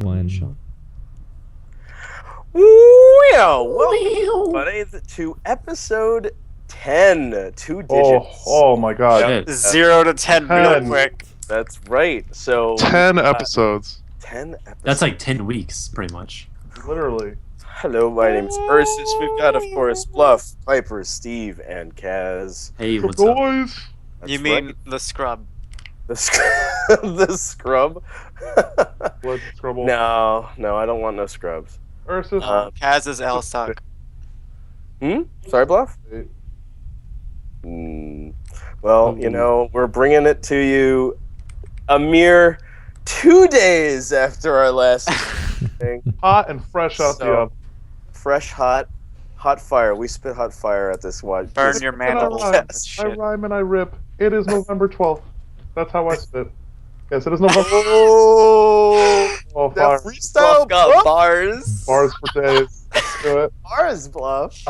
One. Welcome, buddy, to episode 10. 2 digits. Oh my god. Yep. 0 to 10 real 10. quick. That's right. So 10 episodes. 10 episodes. That's like 10 weeks, pretty much. Literally. Hello, my name's Ursus. We've got, of course, Bluff, Piper, Steve, and Kaz. Hey, what's up? Boys. That's You mean right. the scrub? The scrub? Let's scrubble. No, I don't want no scrubs. Ursus. Kaz is L suck. Sorry, Bluff? Well, you know, we're bringing it to you a mere 2 days after our last thing. Hot and fresh out the oven. Fresh, hot fire. We spit hot fire at this one. Burn your mandibles. I rhyme and I rip. It is November 12th. That's how I spit. Yes, it is November. Oh, Oh, that fire. freestyle Bluff got Bluff. bars. Bars for days. Let's do it. Bars, Bluff.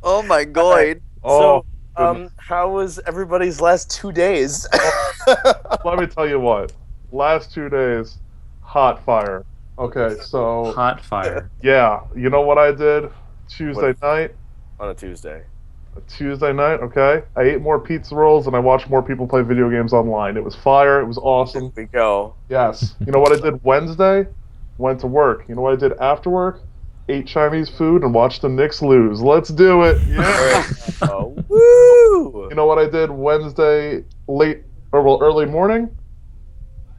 Oh my god. Oh, So, how was everybody's last 2 days? let me tell you what. Last 2 days, hot fire. Okay, so Hot fire. yeah, you know what I did Tuesday night? On a Tuesday. Okay? I ate more pizza rolls and I watched more people play video games online. It was fire. It was awesome. Here we go. Yes. You know what I did Wednesday? Went to work. You know what I did after work? Ate Chinese food and watched the Knicks lose. Let's do it. Yeah. Woo! You know what I did Wednesday early morning?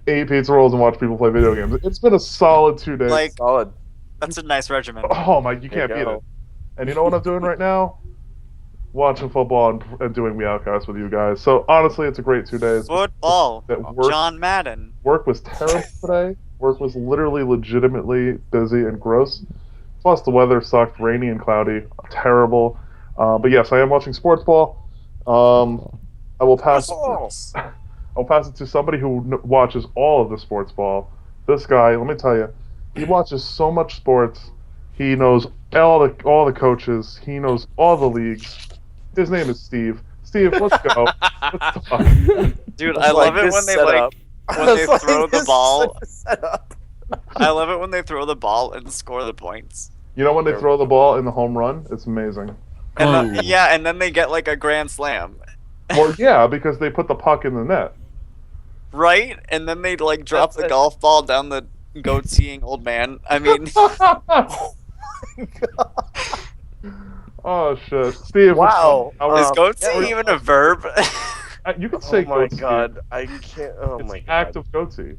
Ate pizza rolls and watched people play video games. It's been a solid 2 days. Like, Solid. that's a nice regimen. oh my, you can't There beat you it. go. And you know what I'm doing right now? Watching football and doing Weowcast with you guys. So honestly, it's a great 2 days. Football. That work John Madden. Work was terrible today. Work was literally legitimately busy and gross. Plus the weather sucked, rainy and cloudy, terrible. But yes, I am watching sports ball. I will pass. I'll pass it to somebody who watches all of the sports ball. This guy, let me tell you, he watches so much sports. He knows all the coaches. He knows all the leagues. His name is Steve. Steve, let's go. Let's talk. Dude, I love it when they throw the ball. I love it when they throw the ball and score the points. You know when they throw the ball in the home run? It's amazing. And and then they get like a grand slam. Well, yeah, because they put the puck in the net. Right? And then they like drop the golf ball down the goat-seeing old man. I mean, Oh shit, Steve! Wow. is goat-seeing even a verb? You could say Oh my goatsy. god, I can't. Oh It's my the god. act of goatsy.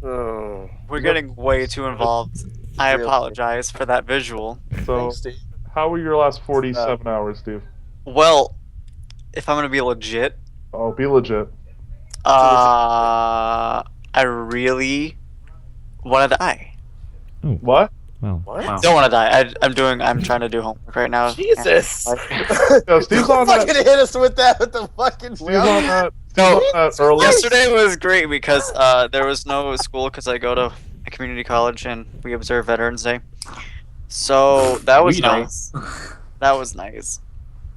Oh. We're getting way too involved. I Really? apologize for that visual. So, Thanks, Steve. how were your last 47 hours, Steve? Well, if I'm gonna be legit, Oh, be legit. I really want to die. What? Well, What? wow. Don't want to die. I'm trying to do homework right now. Jesus! Yo, Steve's on fucking that. hit us with that with the fucking Steve's on that. No, Steve's on that early. yesterday was great because there was no school because I go to a community college and we observe Veterans Day. So that was We don't. nice. That was nice.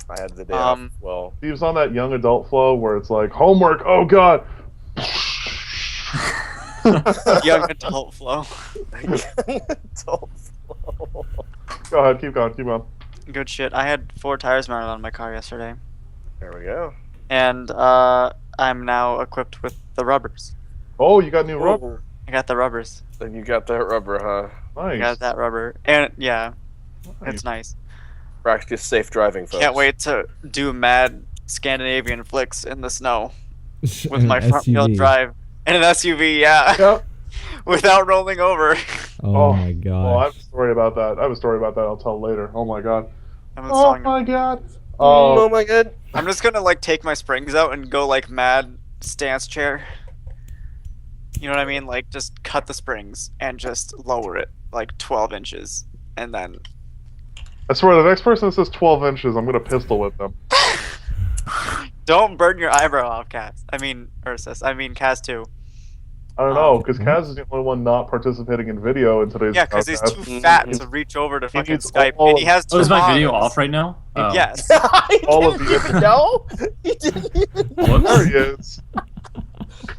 I had the day off. Well, Steve's on that young adult flow where it's like homework. Oh God. Young adult flow. adult flow. Go ahead. Keep going. Keep going. Good shit. I had 4 tires mounted on my car yesterday, There we go. and I'm now equipped with the rubbers. Oh, you got new rubber. I got the rubbers. Then you got that rubber, huh? I Nice. got that rubber, and yeah, Nice. it's nice. Practice safe driving, folks. Can't wait to do mad Scandinavian flicks in the snow with my front wheel drive and an SUV, yeah, Yep. without rolling over. Oh my Oh, I god. have a story about that. I have a story about that. I'll tell later. Oh my God. I'm, Oh my God. Oh my god. I'm just gonna like take my springs out and go like mad stance chair. You know what I mean? Like just cut the springs and just lower it like 12 inches, and then I swear, the next person that says 12 inches, I'm gonna pistol whip them. don't burn your eyebrow off, Cass. I mean Ursus. I mean Cass too. I don't know, because Kaz is the only one not participating in video in today's Yeah, because he's podcast. too fat to reach over to fucking needs Skype, all and he of- has two Oh, is my video arms. off right now? Oh. Yes. He All of didn't you. even know. He didn't even know. Whoops. There he is.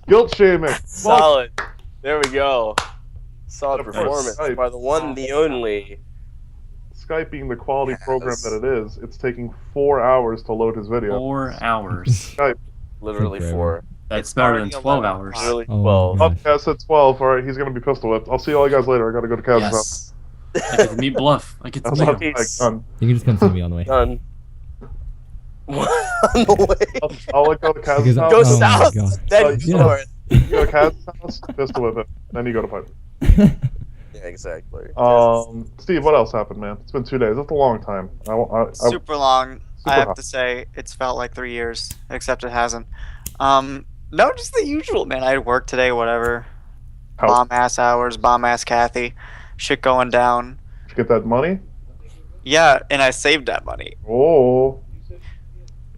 Guilt shaming. Solid. There we go. Solid Of course, performance Skype. by the one, the only. Skype being the quality Yes. program that it is, it's taking 4 hours to load his video. 4 hours. Skype. Literally Forever. 4. That's It's better than already 12 11 hours. Literally Oh, 12. my Oh, Cass at 12. All right, he's going to be pistol whipped. I'll see all you guys later. I got to go to Kaz's house. Yes. I get to meet Bluff. I get to That's meet not him. like Peace. done. You can just come see me on the way. Done. On the way. I'll let go to Kaz's Because- house. Go Oh my south, God. then Yeah. north. You go to Kaz's house, pistol whip it. Then you go to Piper. Yeah, exactly. Steve, what else happened, man? It's been 2 days. That's a long time. Super long. Super I have hot. to say, it's felt like 3 years, except it hasn't. No, just the usual, man. I had work today, whatever. How- Bomb ass hours, bomb ass Kathy. Shit going down. Did you get that money? Yeah, and I saved that money. Oh.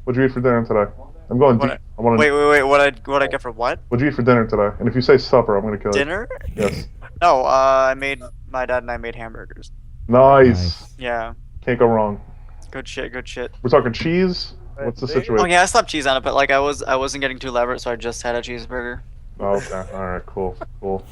What'd you eat for dinner today? I'm going What deep. I want to. Wait. What I get for what? What'd you eat for dinner today? And if you say supper, I'm gonna kill you. Dinner? Yes. No, my dad and I made hamburgers. Nice. Yeah, Can't go wrong. good shit, good shit. We're talking cheese. What's the Oh, Oh situation? yeah, I slapped cheese on it, but like I wasn't getting too elaborate, so I just had a cheeseburger. Oh, okay. All right. Cool. Cool.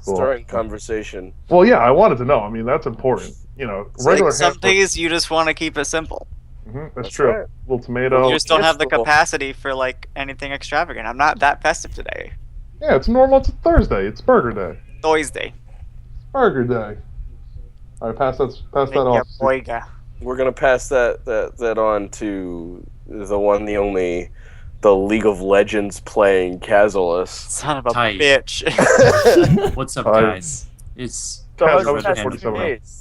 Starting conversation. Well, yeah. I wanted to know. I mean, that's important. You know, It's regular like some hamburger- days you just want to keep it simple. That's That's true. right. Little tomato. You just don't have the Vegetable. capacity for like anything extravagant. I'm not that festive today. Yeah, it's normal. It's a Thursday. It's burger day. Thursday. Burger day. All right, pass that Yeah, off. boyga. We're gonna pass that on to the one, the only, the League of Legends playing Casualus. Son of a Tight. bitch. What's up, Hi. guys? It's So how's Casualus your Red past Hand 47. few Pro. days?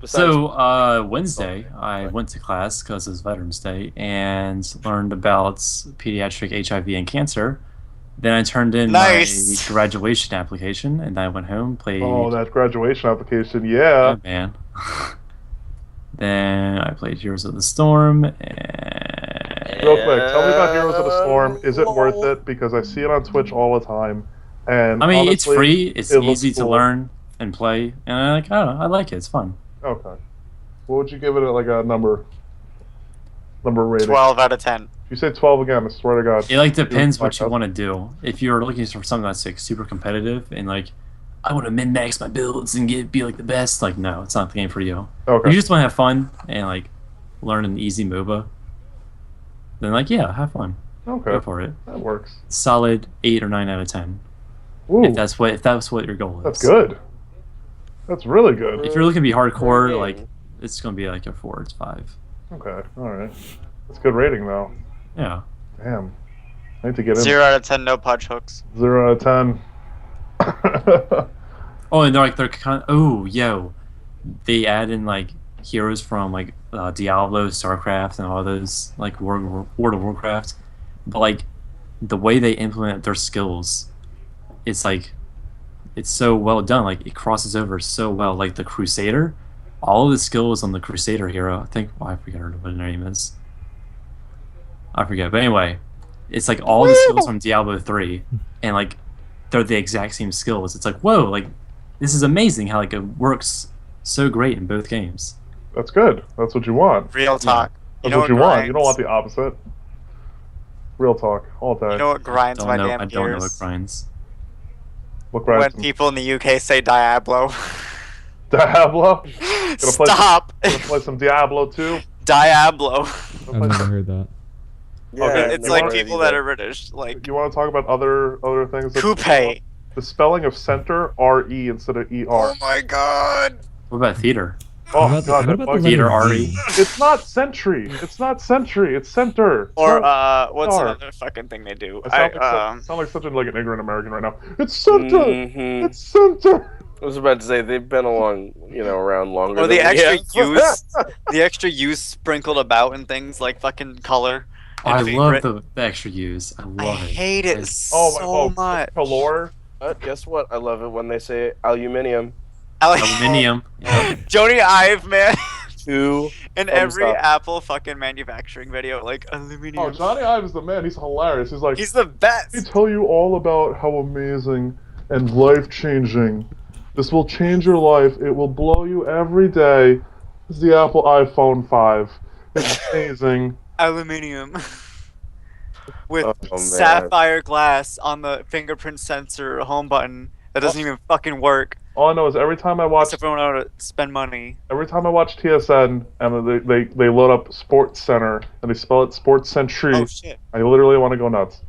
So, Wednesday, I went to class because it was Veterans Day and learned about pediatric HIV and cancer. Then I turned in Nice. my graduation application, and then I went home, played. Oh, that graduation application. Yeah, Yeah. man. Then I played Heroes of the Storm, and Real quick, tell me about Heroes of the Storm. Is it worth it? Because I see it on Twitch all the time. And I mean, honestly, it's free. It's it looks easy to cool. learn and play, and I don't know, I like it. It's fun. Okay. What would you give it like a number rating? 12 out of 10. If you say 12 again, I swear to God. It like depends what you podcast. want to do. If you're looking for something that's like super competitive and like I want to min max my builds and be like the best, like no, it's not the game for you. Okay. If you just want to have fun and like learn an easy MOBA, then like yeah, have fun. Go Okay. for it. That works. Solid 8 or 9 out of 10. Ooh, If that's what your goal is. that's good. That's really good. If you're looking to be hardcore, like it's gonna be like a 4 or 5. Okay. All right. That's good rating though. Yeah. Damn. I need to get in. 0 out of 10, no punch hooks. 0 out of 10. Oh, and they're kind of they add in like heroes from like Diablo, StarCraft, and all those like World of Warcraft, but like the way they implement their skills, it's like it's so well done. Like it crosses over so well. Like the Crusader, all of the skills on the Crusader hero. I think I forget what her name is. I forget, but anyway, it's like all the skills from Diablo 3, and like they're the exact same skills. It's like whoa, like this is amazing how like it works so great in both games. That's good. That's what you want. Real talk. That's what you want. You don't want the opposite. Real talk. All day. You know what grinds my damn I don't know what gears? grinds. Look When right. people in the UK say Diablo. Diablo. play- Stop! Gonna play some Diablo 2. Diablo. I've never heard that. Okay, It's you like want- people that are British. Like, You want to talk about other things? that- coupe. The spelling of center, R-E instead of E-R. Oh my god. What about theater? Oh, What about God, the, that what about bugs the me. Theater letter RE. D? It's not century. It's not century. It's center. Or, No, what's Star. another fucking thing they do? I sound like such a like an ignorant American right now. It's center. Mhm. It's center. I was about to say they've been around longer. Or the than we extra have. use, the extra use sprinkled about in things like fucking color. I and love favorite. the extra use. I love I it. hate it It's- so much. Color. Guess what? I love it when they say aluminium. Aluminium. Yeah. Joni Ive, man. 2. In Thumbs every up. Apple fucking manufacturing video, like aluminium. Oh, Johnny Ive is the man. He's hilarious. He's like, He's the let me best. tell you all about how amazing and life-changing. This will change your life. It will blow you every day. This is the Apple iPhone 5. It's amazing. Aluminium. with Oh, man. sapphire glass on the fingerprint sensor home button that doesn't even fucking work. All I know is every time I watch Except for when I want to spend money. TSN and they load up Sports Center and they spell it Sports Century, Oh shit. I literally want to go nuts.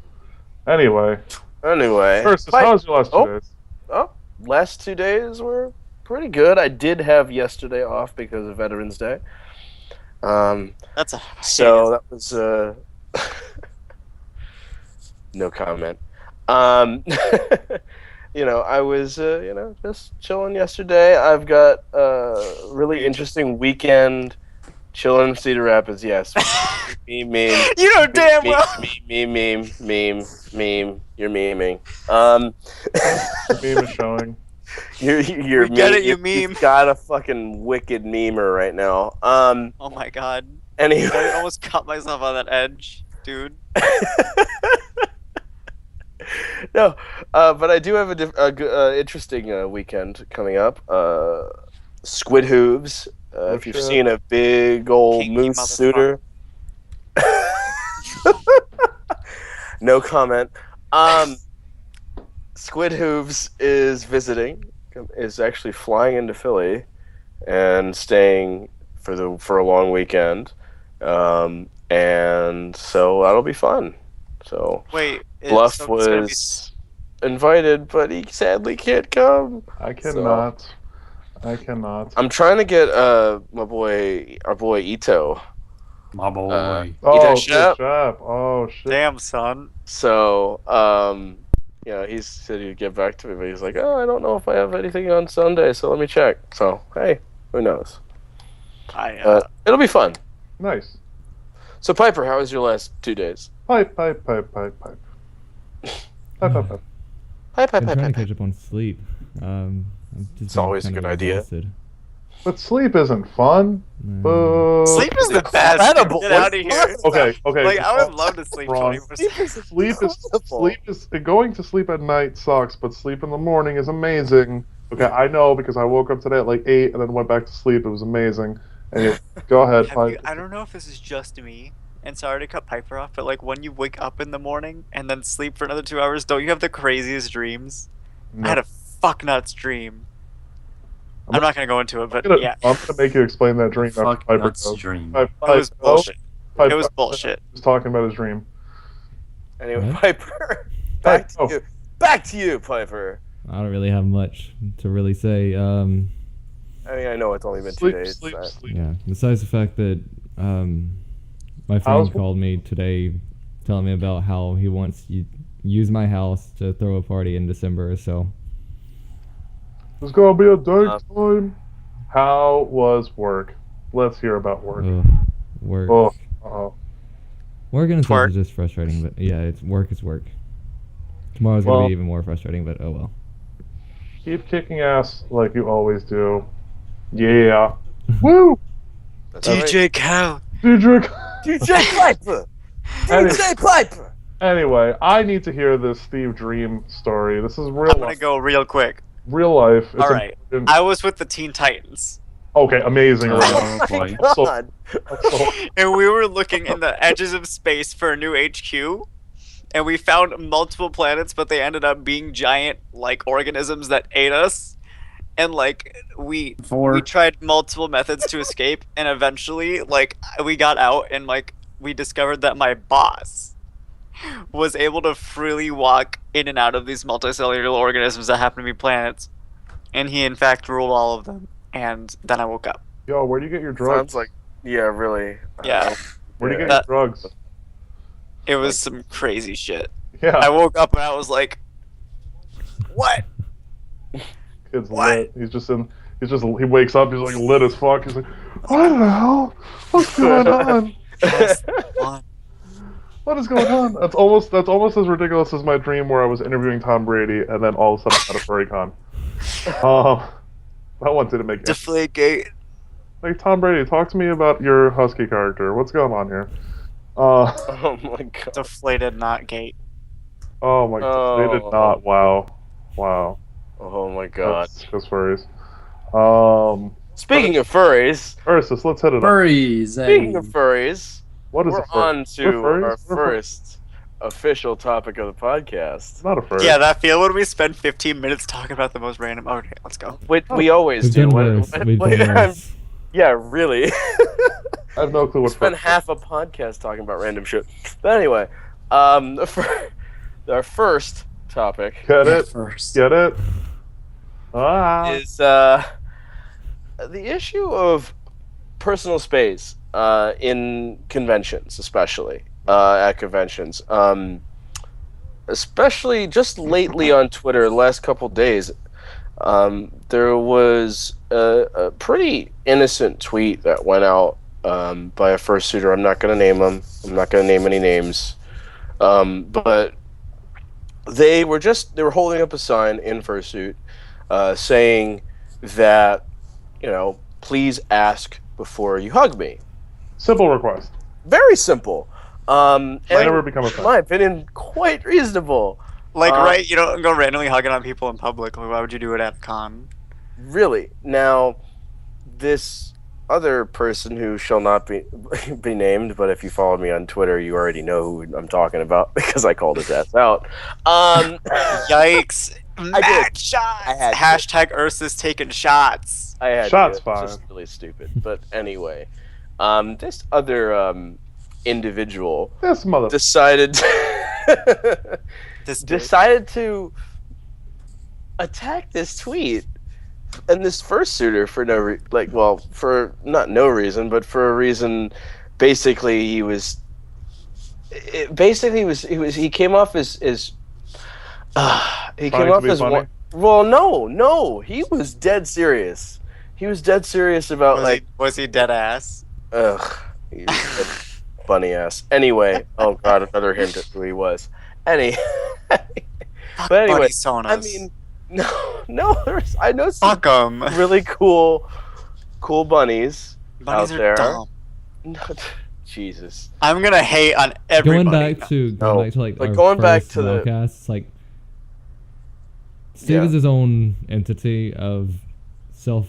Anyway, Ursus, how was your last 2 days? Oh, last 2 days were pretty good. I did have yesterday off because of Veterans Day. That's a So that was no comment. I was just chilling yesterday. I've got a really interesting weekend chilling in Cedar Rapids. Yes, meme. You know damn well. Meme. You're memeing. The meme is showing. You're We get meme. it, you meme. You've got a fucking wicked memer right now. Oh my god. Anyway. I almost cut myself on that edge, dude. No, but I do have a interesting weekend coming up. Squid Hooves. If you've shit. seen a big old Kinky moose suitor. No comment. Squid Hooves is actually flying into Philly and staying for a long weekend. And so that'll be fun. So Wait, Bluff was invited, but he sadly can't come. I cannot. I'm trying to get our boy Ito. My boy. Oh, Ito good Shep. job. Oh shit. Damn, son. So he said he'd get back to me, but he's like, oh, I don't know if I have anything on Sunday, so let me check. So hey, who knows? It'll be fun. Nice. So Piper, how was your last 2 days? Pipe. I'm trying to catch up on sleep. I'm just It's always a kind of good idea. exhausted. But sleep isn't fun. Boo. Sleep is the best. Incredible. Get out of here. Okay. Like, I would love to sleep Wrong. 24/7. Sleep is going to sleep at night sucks, but sleep in the morning is amazing. Okay, I know because I woke up today at like 8 and then went back to sleep. It was amazing. Anyway, go ahead. I don't know if this is just me, and sorry to cut Piper off, but like when you wake up in the morning and then sleep for another 2 hours, don't you have the craziest dreams? No. I had a fuck nuts dream. I'm not gonna go into it, but yeah. I'm gonna make you explain that dream after Fuck Piper nuts goes. dream. It was bullshit. It was bullshit. He was talking about his dream. Anyway, What? Piper, back to Oh. you. Back to you, Piper. I don't really have much to really say. I mean, I know it's only been 2 days. Sleep. Yeah. Besides the fact that my friend called me today, telling me about how he wants to use my house to throw a party in December. So It's gonna be a dark time. How was work? Let's hear about work. work. Oh, uh-oh. Work in itself Work. is just frustrating, but yeah, it's work is work. Tomorrow's gonna be even more frustrating, but oh well. Keep kicking ass like you always do. Yeah. Woo! That's all right. DJ Cal. Diedrich. DJ Piper. Any- DJ Piper. Anyway, I need to hear this Steve Dream story. This is real I'm gonna go real quick. real life. It's All right. important. I was with the Teen Titans, Okay, amazing. Oh, Oh my boy. god. So, and we were looking in the edges of space for a new HQ, and we found multiple planets, but they ended up being giant like organisms that ate us. And like we tried multiple methods to escape, and eventually like we got out, and like we discovered that my boss was able to freely walk in and out of these multicellular organisms that happen to be planets, and he in fact ruled all of them. And then I woke up. yo, where do you get your drugs? Sounds like, yeah, really. Yeah, Where do you get That- your drugs? it was some crazy shit. Yeah, I woke up and I was like, "What?" kid's What? lit. He wakes up. He's like lit as fuck. He's like, what the hell? What's going on? What is going on? That's almost as ridiculous as my dream where I was interviewing Tom Brady and then all of a sudden I'm at a FurryCon. That one didn't make sense. Deflategate. Like, Tom Brady, talk to me about your Husky character. What's going on here? Oh my god. Deflated, not gate. Oh my god, they did not. Wow. Oh my god. That's furries. Speaking of furries, Ursus, let's hit it up. Furries. speaking of furries, What is we're a furry? on to We're furries? our We're fur- first official topic of the podcast. Not a fur. Yeah, that feel when we spend 15 minutes talking about the most random. Okay, let's go. We always We've do. done worse. We've done worse. Yeah, really. I have no clue We what spent fur. half a podcast talking about random shit. But anyway, our first topic Get it? First. Get it? Ah. is the issue of personal space in conventions, especially at conventions. Especially just lately on Twitter, the last couple days, there was a pretty innocent tweet that went out by a fursuiter. I'm not going to name him. I'm not going to name any names. But they were holding up a sign in fursuit saying that, please ask before you hug me. Simple request. Very simple. Might And never become a in thing. my opinion, quite reasonable. Like, right? You don't go randomly hugging on people in public. Like, why would you do it at a con? Really. Now, this other person who shall not be named, but if you follow me on Twitter, you already know who I'm talking about because I called his ass out. Yikes! Mad shots. I had to. Hashtag Ursus taking shots. I had Shots to. fired. It's just really stupid. But anyway, this other individual This mother. decided This dude. decided to attack this tweet and this fursuiter for for not no reason, but for a reason. Basically, he came off as he Trying came to off be as funny? one. Well, no, he was dead serious. He was dead serious about Was he dead ass? ugh, he's a bunny ass. Anyway, oh god, another hint at who he was. But anyway, Buddy Sonos. I mean, no, I know some fuck 'em. really cool bunnies Bunnies out are there. dumb. No, Jesus. I'm gonna hate on everybody. Going back to like but our going back first to the- Weowcast, like Steve is his own entity of self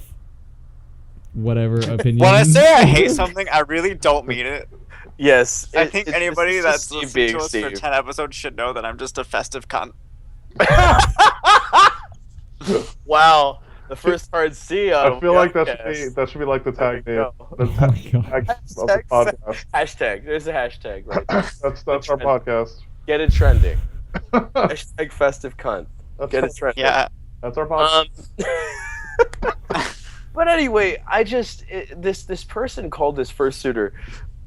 whatever opinion. When I say I hate something, I really don't mean it. Yes, I think anybody it's that's Steve listened being to us for Steve. 10 episodes should know that I'm just a festive cunt. Wow, the first hard C out I of feel like Weowcast. that should be like the tag There name. you The Oh my tag god. of the podcast. Hashtag. There's a hashtag. Right there. That's our podcast. Get it trending. Hashtag festive cunt. Get it trending. Yeah. That's our podcast. But anyway, this person called this fursuiter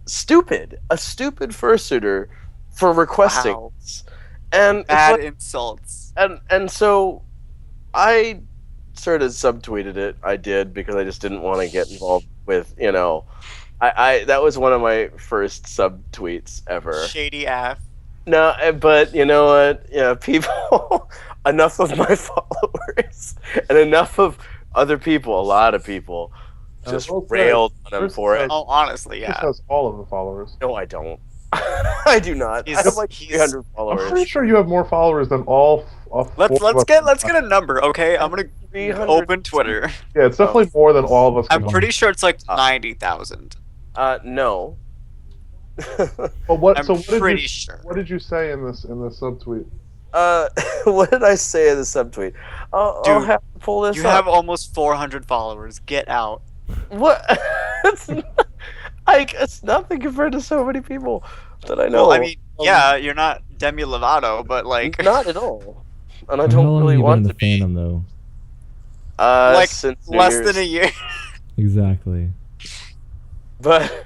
stupid, a stupid fursuiter for requesting Wow. this. And it's Bad like- insults. and so I sort of subtweeted it. I did because I just didn't want to get involved with, I that was one of my first subtweets ever. Shady AF. No, but you know what? Yeah, people, enough of my followers and enough of other people, a lot of people, just well said. railed on him First for it. Oh, honestly, He just yeah. has all of the followers. No, I don't. I do not. I have like He's- 300 I'm followers. pretty sure you have more followers than all. Let's four of us. get a number, okay? I'm gonna 300. open Twitter. Yeah, it's definitely more than all of us. I'm combined. pretty sure it's like 90,000. No. But what? I'm so what did pretty you, sure. What did you say in this subtweet? What did I say in the subtweet? I'll Dude, have to pull this You up. have almost 400 followers. Get out. What? It's nothing compared to so many people that I know. Well, I mean, yeah, you're not Demi Lovato, but like, not at all. And I How don't long really have you been want in to the be. fandom though? like Since New less Year's. than a year. Exactly. But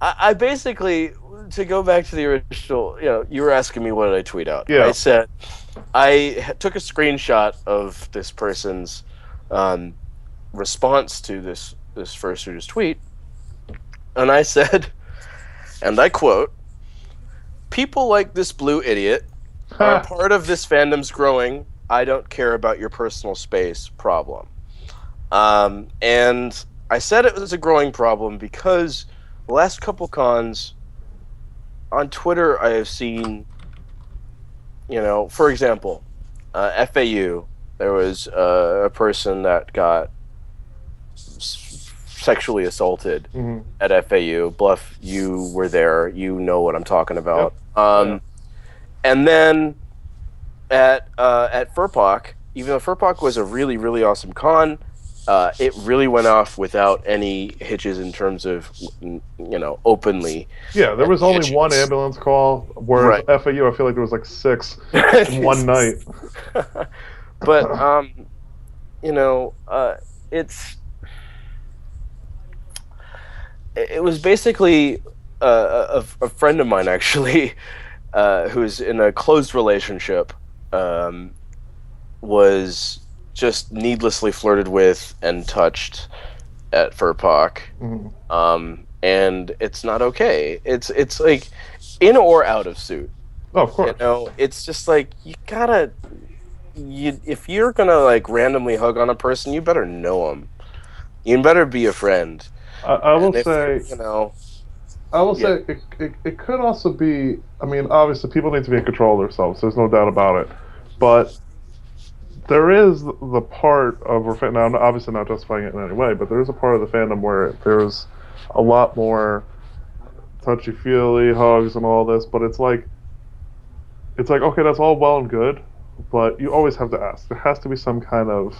I basically, to go back to the original, you were asking me what did I tweet out. Yeah. I said I took a screenshot of this person's response to this fursuiter's tweet, and I said, and I quote, "People like this blue idiot are part of this fandom's growing I don't care about your personal space problem." And I said it was a growing problem because the last couple cons on Twitter I have seen, for example, FAU, there was a person that got sexually assaulted Mhm. at FAU. Bluff, you were there. You know what I'm talking about. And then at Furpoc, even though Furpoc was a really, really awesome con, it really went off without any hitches in terms of, openly. Yeah, there was only one ambulance call, whereas Right. FAU, I feel like there was like 6 in one night. But it was basically a friend of mine actually, who's in a closed relationship, was just needlessly flirted with and touched at Furpoc. Mm-hmm. And it's not okay. It's like in or out of suit. Oh, of course. It's just like if you're gonna like randomly hug on a person, you better know them. You better be a friend. I will say, it could also be. I mean, obviously, people need to be in control of themselves. There's no doubt about it. But there is the part of now. I'm obviously not justifying it in any way, but there is a part of the fandom where there's a lot more touchy-feely hugs and all this. But it's like okay, that's all well and good, but you always have to ask. There has to be some kind of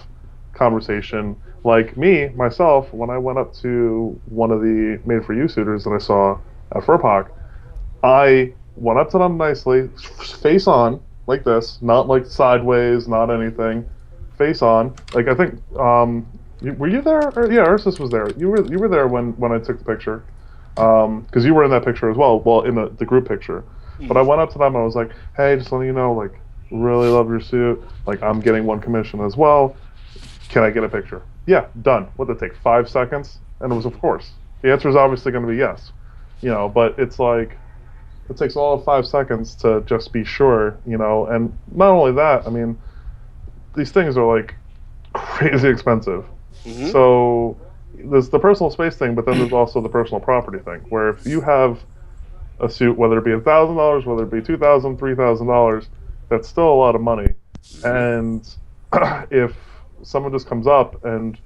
conversation. Like myself, when I went up to one of the Made for You suitors that I saw at Furpoc, I went up to them nicely, face on, like this, not like sideways, not anything, face on. Like I think, were you there? Yeah, Ursus was there. You were there when I took the picture, because you were in that picture as well. Well, in the group picture. But I went up to them and I was like, hey, just letting you know, like, really love your suit. Like, I'm getting one commission as well. Can I get a picture? Yeah, done. What did it take, 5 seconds? And it was, of course. The answer is obviously going to be yes. But it's like, it takes all of 5 seconds to just be sure, And not only that, I mean, these things are, like, crazy expensive. Mm-hmm. So there's the personal space thing, but then there's also the personal property thing, where if you have a suit, whether it be $1,000, whether it be $2,000, $3,000, that's still a lot of money. And if someone just comes up and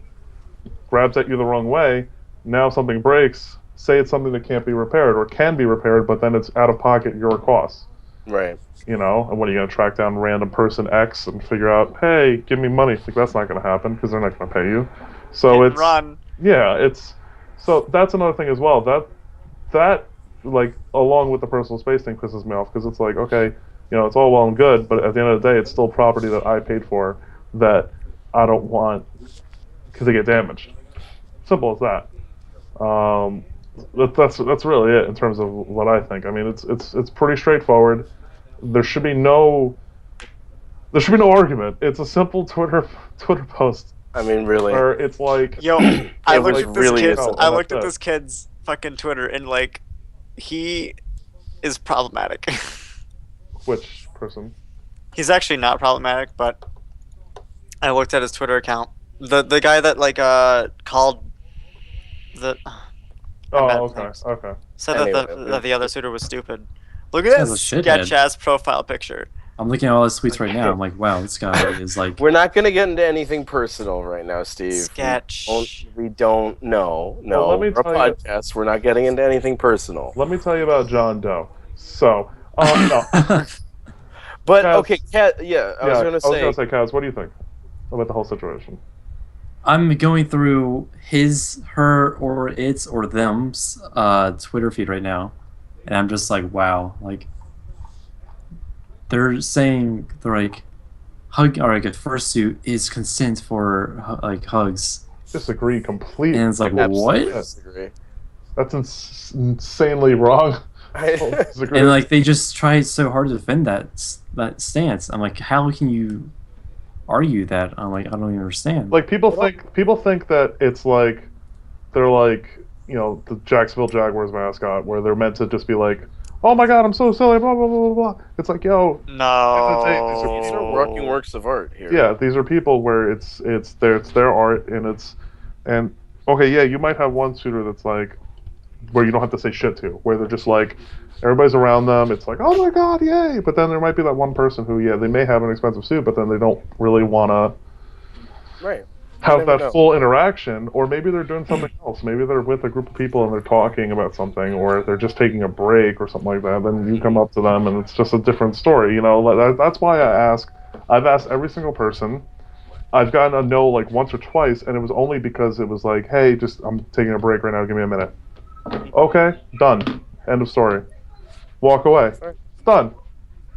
grabs at you the wrong way, now something breaks. Say it's something that can't be repaired or can be repaired, but then it's out of pocket your costs. Right. And what are you going to track down random person X and figure out, hey, give me money? Like, that's not going to happen because they're not going to pay you. So it's run. Yeah, so that's another thing as well. That like along with the personal space thing pisses me off because it's like, okay, it's all well and good, but at the end of the day, it's still property that I paid for that I don't want because they get damaged. Simple as that. That's really it in terms of what I think. I mean, it's pretty straightforward. There should be no argument. It's a simple Twitter post. I mean, really. Where it's like, yo, I looked at this it. kid's fucking Twitter and like, he is problematic. Which person? He's actually not problematic, but I looked at his Twitter account. The guy that like called the. Okay. Said that the other suitor was stupid. Look This at guy's this a shithead. sketch ass profile picture. I'm looking at all his tweets right now. I'm like, wow, this guy is like. We're not going to get into anything personal right now, Steve. Sketch. We don't know. No, Well, let me we're a tell you- podcast. We're not getting into anything personal. Let me tell you about John Doe. So, no. But Kaz, okay, Kat. Yeah, I was gonna say, Kaz, what do you think about the whole situation? I'm going through his, her, or its, or them's Twitter feed right now, and I'm just like, wow, like they're like hug or like a fursuit is consent for like hugs. Disagree completely. And it's like, absolutely what? disagree. That's insanely wrong. Disagree. And like they just try so hard to defend that stance. I'm like, how can you argue that? I'm like, I don't even understand. Like people think that it's like they're like, the Jacksonville Jaguars mascot, where they're meant to just be like, oh my god, I'm so silly, blah blah blah blah blah. It's like, yo, No. These are working works of art here. yeah, these are people where it's their art and okay, yeah, you might have one suitor that's like where you don't have to say shit to, where they're just like everybody's around them, it's like, oh my god, yay, but then there might be that one person who, yeah, they may have an expensive suit, but then they don't really want to Right. have never that know. full interaction, or maybe they're doing something else. Maybe they're with a group of people and they're talking about something, or they're just taking a break or something like that. Then you come up to them and it's just a different story. You know, that's why I ask. I've asked every single person. I've gotten a no like once or twice, and it was only because it was like, hey, just I'm taking a break right now. Give me a minute. Okay, done. End of story. Walk away. Done.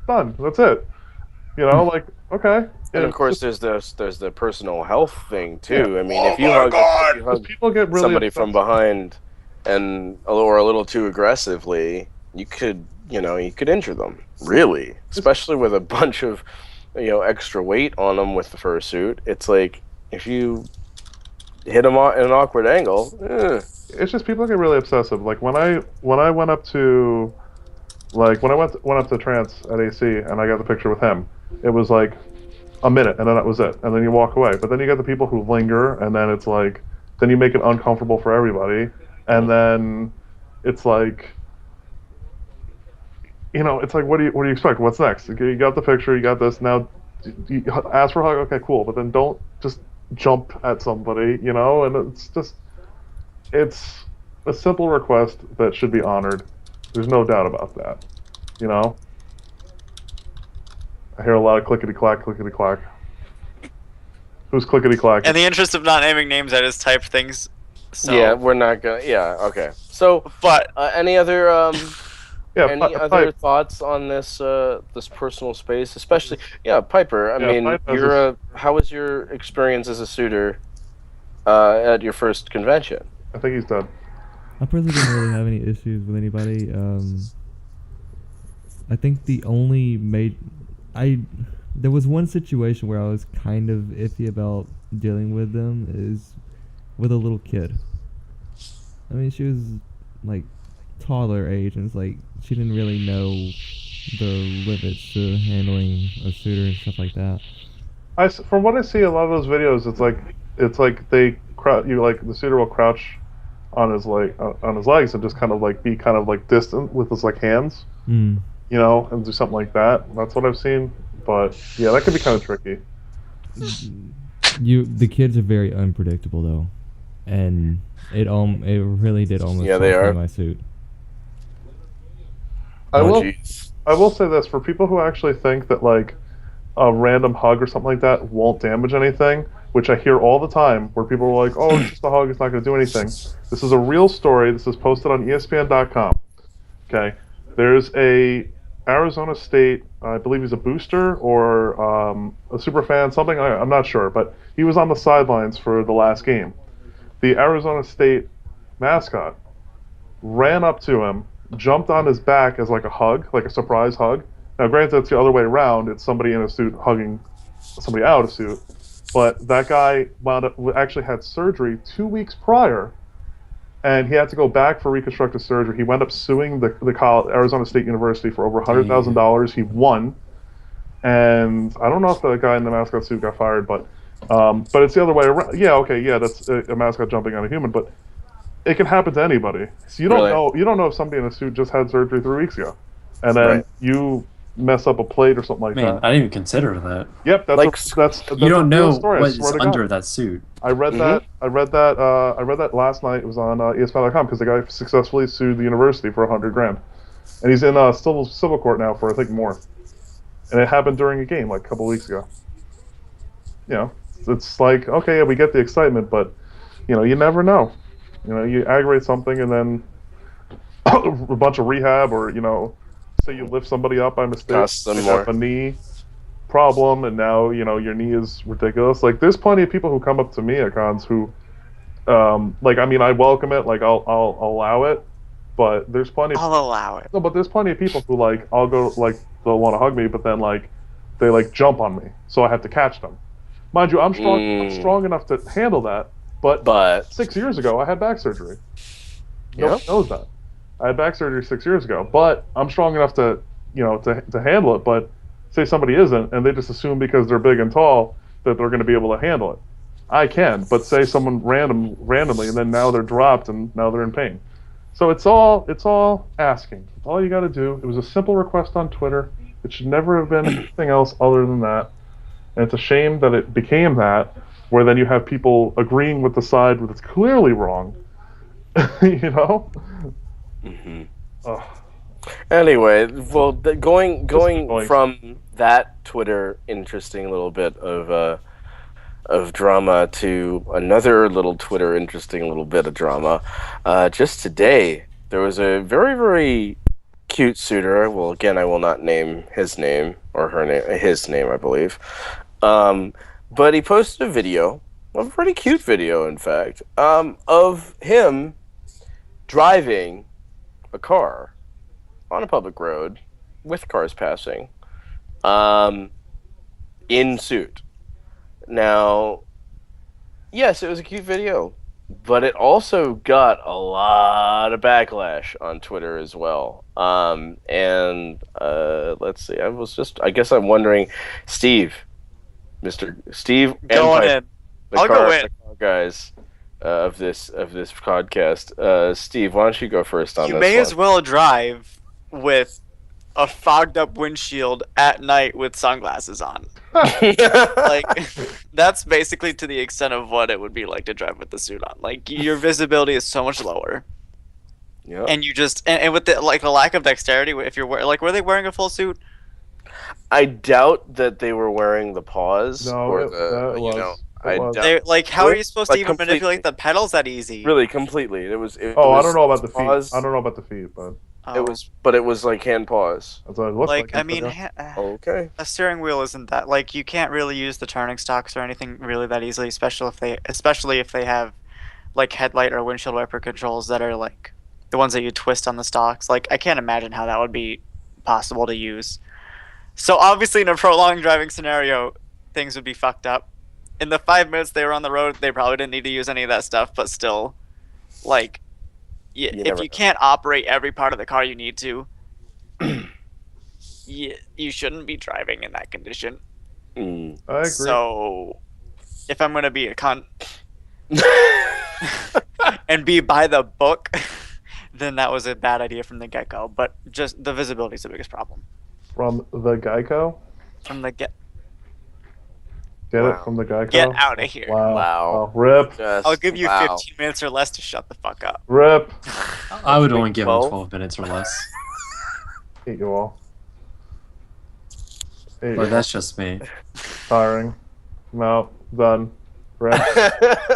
Done. That's it. You know, like okay. And of It's course, just, there's the personal health thing yeah. too. I mean, if you hug People get really somebody upset. from behind or a little too aggressively, you could injure them really, especially with a bunch of extra weight on them with the fursuit. It's like if you hit them in an awkward angle. It's just people get really obsessive. Like when I went up to went up to Trance at AC and I got the picture with him, it was like a minute and then that was it. And then you walk away. But then you get the people who linger and then it's like then you make it uncomfortable for everybody. And then it's like it's like what do you expect? What's next? You got the picture, you got this, now you ask for a hug, okay, cool, but then don't just jump at somebody, and it's a simple request that should be honored. There's no doubt about that. I hear a lot of clickety clack, clickety clack. Who's clickety clack? In the interest of not naming names, I just typed things. So. Yeah, we're not gonna. Yeah, okay. So, but any other any other Pipe. thoughts on this this personal space, especially Piper? I mean, Pipe how was your experience as a suitor at your first convention? I think he's dead. I personally didn't really have any issues with anybody. I think the only there was one situation where I was kind of iffy about dealing with them is with a little kid. I mean, she was like toddler age, and it's like she didn't really know the limits to handling a suitor and stuff like that. From what I see, a lot of those videos, it's like they the suitor will crouch on his legs and just kind of like be kind of like distant with his like hands, and do something like that. That's what I've seen, but yeah, that could be kind of tricky. The kids are very unpredictable though, and it really did almost they are my suit. I will say this for people who actually think that like a random hug or something like that won't damage anything, which I hear all the time, where people are like, "Oh, it's just a hug; it's not going to do anything." This is a real story. This is posted on ESPN.com. Okay, there's a Arizona State, I believe he's a booster or a super fan, something. I'm not sure, but he was on the sidelines for the last game. The Arizona State mascot ran up to him, jumped on his back as like a hug, like a surprise hug. Now, granted, it's the other way around. It's somebody in a suit hugging somebody out of suit. But that guy actually had surgery 2 weeks prior, and he had to go back for reconstructive surgery. He wound up suing the Arizona State University for over $100,000. He won, and I don't know if the guy in the mascot suit got fired, but it's the other way around. Yeah, okay, yeah, that's a mascot jumping on a human, but it can happen to anybody. So you don't know if somebody in a suit just had surgery 3 weeks ago, and then you mess up a plate or something like that. Man, I didn't even consider that. Yep, that's you don't know story, what's under that suit. I read that. I read that last night. It was on ESPN.com because the guy successfully sued the university for $100,000, and he's in civil court now for I think more. And it happened during a game like a couple weeks ago. It's like okay, yeah, we get the excitement, but you never know. You aggravate something and then a bunch of rehab, or say you lift somebody up by mistake, they have a knee problem, and now your knee is ridiculous. Like there's plenty of people who come up to me at cons who, I welcome it. Like I'll allow it, but there's plenty. I'll allow it. No, but there's plenty of people who like I'll go like they'll want to hug me, but then like they like jump on me, so I have to catch them. Mind you, I'm strong enough to handle that. But 6 years ago, I had back surgery. Nobody knows that. I had back surgery 6 years ago, but I'm strong enough to handle it. But say somebody isn't, and they just assume because they're big and tall that they're going to be able to handle it. I can, but say someone randomly, and then now they're dropped, and now they're in pain. So it's all asking. It's all you got to do. It was a simple request on Twitter. It should never have been anything else other than that. And it's a shame that it became that. where then you have people agreeing with the side that's clearly wrong. You know? Hmm. Ugh. Anyway, well, going annoying. from that Twitter interesting little bit of drama to another little Twitter interesting little bit of drama. Just today, there was a very, very cute suitor. Well, again, I will not name his name or her name, his name, I believe. But he posted a video, a pretty cute video, in fact, of him driving a car on a public road with cars passing, in suit. Now, yes, it was a cute video, but it also got a lot of backlash on Twitter as well. And let's see, I guess I'm wondering, Steve, Mr. Steve, and Going Piper, in. I'll go in. the car guys of this podcast. Steve, why don't you go first on You this may one? as well drive with a fogged up windshield at night with sunglasses on. Like, that's basically to the extent of what it would be like to drive with the suit on. Like, your visibility is so much lower, Yeah. and you just and with the lack of dexterity. If you're were they wearing a full suit? I doubt that they were wearing the paws No, or it was. I It was. doubt How are you supposed to Like, even completely. manipulate the pedals that easy? really completely. It was. Oh, I don't know about the paws. feet. I don't know about the feet, but Oh. It was like hand paws. that's what it looked like. I mean, Okay. a steering wheel isn't that like you can't really use the turning stocks or anything really that easily, especially if they have like headlight or windshield wiper controls that are like the ones that you twist on the stocks. Like I can't imagine how that would be possible to use. So obviously, in a prolonged driving scenario, things would be fucked up. In the 5 minutes they were on the road, they probably didn't need to use any of that stuff. But still, like, You if never you know. can't operate every part of the car you need to, you shouldn't be driving in that condition. Mm. I agree. So, if I'm gonna be a cunt and be by the book, then that was a bad idea from the get-go. But just the visibility is the biggest problem. From the Geico? From the get Get Wow. it from the Geico? get out of here. Wow. Wow. Oh, rip. Just, I'll give you wow. 15 minutes or less to shut the fuck up. Rip. I would only give him 12? 12 minutes or less. Hate you all. Hate you But all. that's just me. Tiring. No. Done. Rip.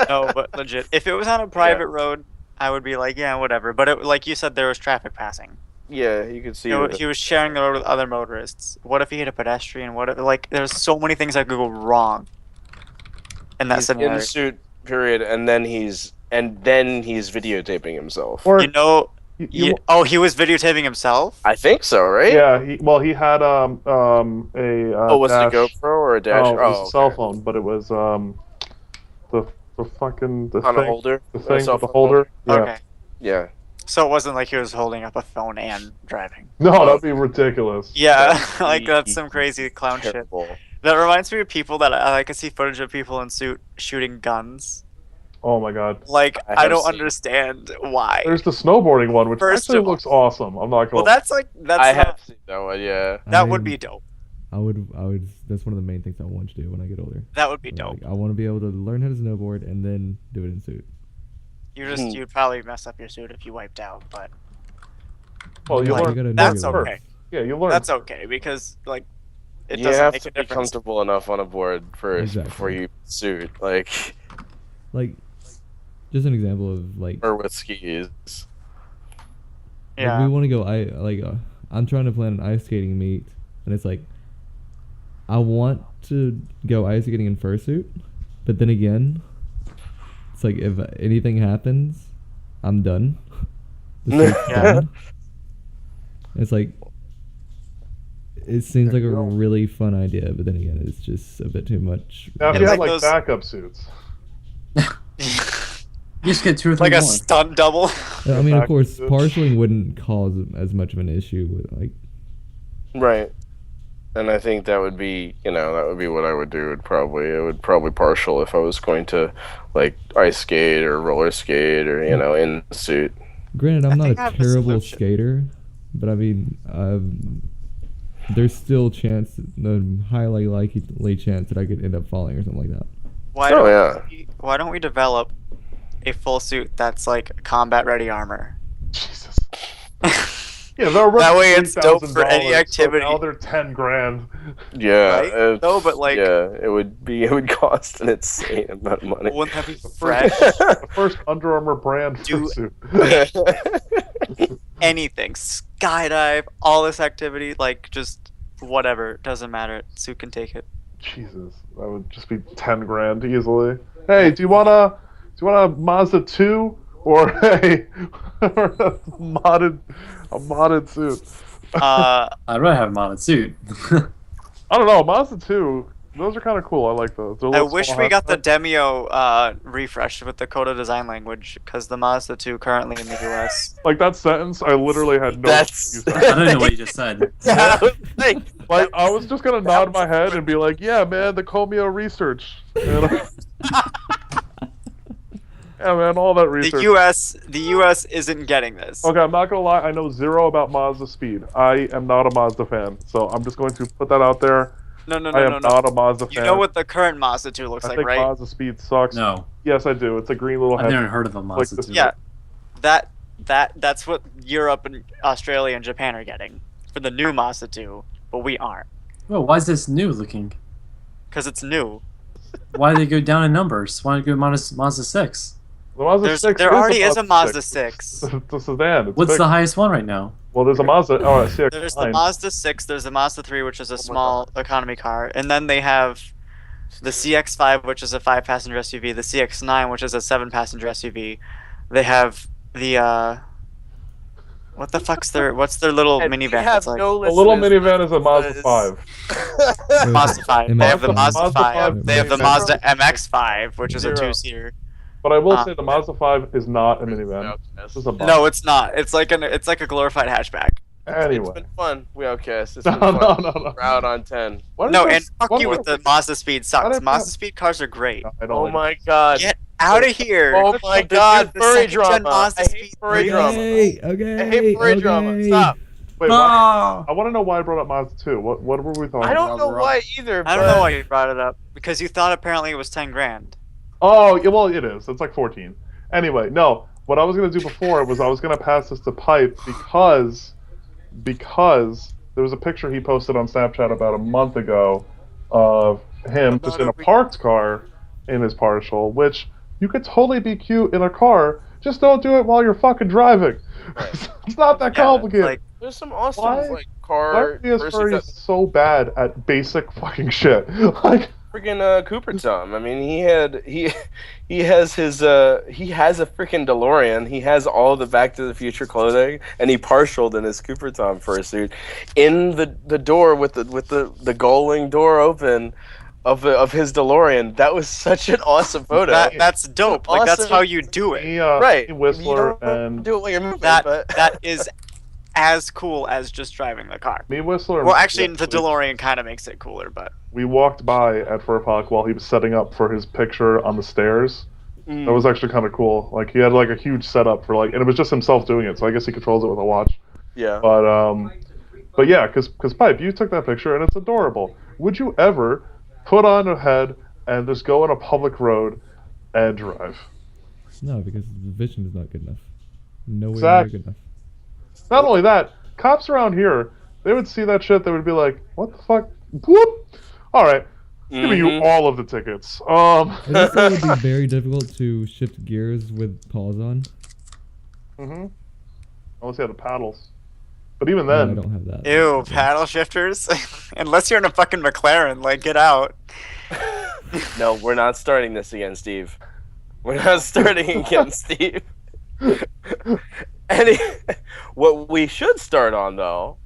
No, but legit. If it was on a private road, I would be like, yeah, whatever. But like you said, there was traffic passing. Yeah, you could see. He was sharing the road with other motorists. What if he hit a pedestrian? What if, like, there's so many things that could go wrong in that He's scenario. in suit, period, and then he's videotaping himself. Or You know, you- he was videotaping himself. I think so, right? yeah, he had a was it a dash. GoPro or a dash? Oh, it was a cell okay. phone, but it was the fucking the On a thing, holder. the A thing cell with the phone holder. Yeah. Okay, Yeah. so it wasn't like he was holding up a phone and driving. No, that'd be ridiculous. Yeah, That'd like be that's some crazy clown shit. Terrible. That reminds me of people that I can see footage of people in suit shooting guns. Oh my god. Like I I have don't seen- understand why. There's the snowboarding one, which First actually of all- looks awesome. I'm not Well, gonna. that's not, I have seen that one. Yeah. that would be dope. I would. That's one of the main things I want to do when I get older. That would be dope. Like, I want to be able to learn how to snowboard and then do it in suit. You'd probably mess up your suit if you wiped out, but Well, you like, learn. gotta that's know your okay. limits. Yeah, you learn. that's okay because like it You doesn't have make to a be difference. comfortable enough on a board first Exactly. before you suit, like, Like, just an example of like, or with skis. Yeah. we want to go. I'm trying to plan an ice skating meet, and it's like, I want to go ice skating in fursuit, but then again, it's like if anything happens, I'm done. The suit's Yeah. done. It's like, it seems like a really fun idea, but then again, it's just a bit too much. Now, if It's you had like like those- backup suits. You just get 2 or 3 like a more. stunt double. I mean, of Back course, to- parceling wouldn't cause as much of an issue with like. Right. And I think that would be, that would be what I would do. It would probably partial if I was going to, like, ice skate or roller skate or, in the suit. Granted, I I'm not think I a have the terrible solution. skater, but I mean, there's still the highly likely chance that I could end up falling or something like that. Why Oh, don't yeah. why don't we develop a full suit that's like combat ready armor? Jesus. Yeah, they're That way running it's dope for any $3,000, activity. So now they're 10 grand. Yeah. Right? No, but, like- yeah, it would cost an insane amount of money. Wouldn't that be The first, fresh? the first Under Armour brand Do- fursuit. Anything, skydive, all this activity, like just whatever, doesn't matter. Suit can take it. Jesus, that would just be 10 grand easily. Hey, do you want a Mazda 2 or or a modded suit? Uh, I'd rather have a modded suit. I don't know, Mazda 2. Those are kind of cool. I like those. They're a I little wish small we got the hatchback. Demio refreshed with the Coda design language, because the Mazda 2 currently in the US. Like that sentence, I literally had no. That's- use I that. don't know what you just said. Yeah, I was like, Like I was just gonna nod my head and be like, "Yeah, man, the Comio research." And- yeah, man, all that research. The US isn't getting this. Okay, I'm not gonna lie. I know zero about Mazda speed. I am not a Mazda fan, so I'm just going to put that out there. No, no, I no, am no, no. not a Mazda fan. You know what the current Mazda 2 looks I like, think right? Mazda speed sucks. No, Yes, I do. It's a green little I've head. never heard of a Mazda this- 2. Yeah, that's what Europe and Australia and Japan are getting for the new Mazda 2, but we aren't, Well, why is this new looking? because it's new. Why did they go down in numbers? Why did they go Mazda 6? The Mazda 6 There already is a Mazda Mazda 6. It's a sedan. It's What's big. the highest one right now? Well, there's a Mazda. Oh, I see. There's the Mazda 6, there's the Mazda 3, which is a small economy car, and then they have the CX-5, which is a 5-passenger SUV, the CX-9, which is a 7-passenger SUV. They have the what's their little and we minivan? have It's like no A little listeners minivan is a Mazda because- 5. Mazda 5. They have the Mazda Mazda 5. 5, They have the Zero. Mazda MX-5, which is a Zero. 2-seater. But I will Ah. say the Mazda 5 is not a minivan. This is a bus. No, it's not. It's like a glorified hatchback. It's Anyway. been fun, Weowcast. It's No, been no, fun. no, no. We're out on 10. Why No, did and fuck why you did- with the Mazda Speed Why sucks. did- Mazda Speed cars are great. I don't Oh like my god. Get out of here. Oh my This god, is the furry second-gen drama. Mazda I hate Speed furry three. drama. Okay, okay. I hate furry drama. okay. Stop. Wait, Ah! I want to know why I brought up Mazda 2. What were we talking I don't about? know why either. I don't know but- why you brought it up. Because you thought apparently it was 10 grand. Oh, yeah, well, it is. It's like 14. Anyway, no. What I was going to do before was I was going to pass this to Pipe because there was a picture he posted on Snapchat about a month ago of him just in a parked car in his partial, which you could totally be cute in a car. Just don't do it while you're fucking driving. Right. It's not that Yeah, complicated. like, There's some awesome Why- like Why car are PS3 so bad at basic fucking shit? Like, freaking Cooper Tom. I mean, he has a freaking DeLorean. He has all the Back to the Future clothing, and he partialed in his Cooper Tom fursuit in the door with the gullwing door open of his DeLorean. That was such an awesome photo. that's dope. Like, that's Awesome. how you do it. Right, me, Whistler, you don't and do it while you're moving. That but that is as cool as just driving the car. me, Whistler. and Well, Mike actually, the actually- DeLorean kind of makes it cooler, but We walked by at Furpoc while he was setting up for his picture on the stairs. Mm. That was actually kind of cool. Like he had like a huge setup for like, and it was just himself doing it. So I guess he controls it with a watch. yeah. But yeah, because Pipe, you took that picture and it's adorable. Would you ever put on a head and just go on a public road and drive? No, because the vision is not good enough. Nowhere near Exactly. good enough. Not only that, cops around here, they would see that shit. They would be like, "What the fuck? Whoop! All right, giving you Mhm. all of the tickets." I think it would be very difficult to shift gears with pause on. Unless you had the paddles. But even No, I then, don't have that. ew, paddle shifters. Unless you're in a fucking McLaren, like, get out. No, we're not starting this again, Steve. We're not starting again, Steve. What we should start on though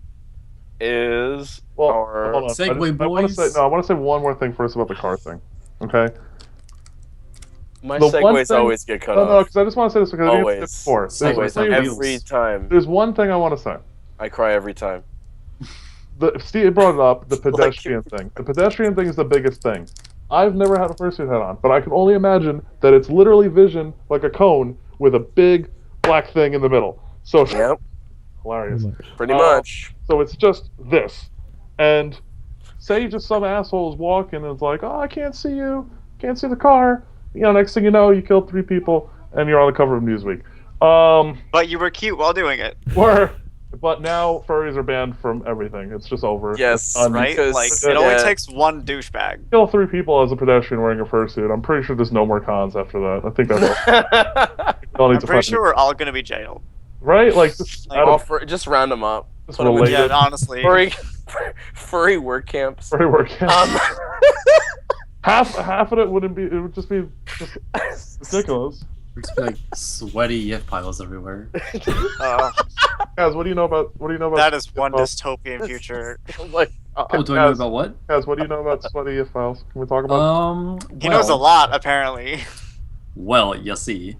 is well, our hold on. Segway I wanna boys. say, no, I want to say one more thing first about the car thing. Okay. my the one segues thing- always get cut No, no, off. because I just want to say this because I didn't get Always. this before. Segways There's, have one- wheels. Every time. there's one thing I want to say. I cry every time. Steve brought it up, the pedestrian thing. The pedestrian thing is the biggest thing. I've never had a fursuit head on, but I can only imagine that it's literally vision like a cone with a big black thing in the middle. So Yep, hilarious. Pretty much. pretty Oh. much. So it's just this. And say just some asshole is walking and it's like, "Oh, I can't see you." can't see the car. Next thing you know, you killed 3 people, and you're on the cover of Newsweek. But you were cute while doing it. But now furries are banned from everything. It's just over. Yes, Right? because Like, it only yeah. takes one douchebag. Kill 3 people as a pedestrian wearing a fursuit. I'm pretty sure there's no more cons after that. I think that's all. I'm pretty sure we're all gonna be jailed. Right? Like, just, Like, out of, Just round them up. just Put 'em in related. Yeah, honestly. furry work camps. Furry work. Um, half of it wouldn't be. It would just be ridiculous. It's like sweaty yiff piles everywhere. Guys, what do you know about? That is one dystopian future. like, Oh, do I know about what? Guys, what do you know about sweaty yiff files? Can we talk about? He knows a lot, apparently. Well, you see.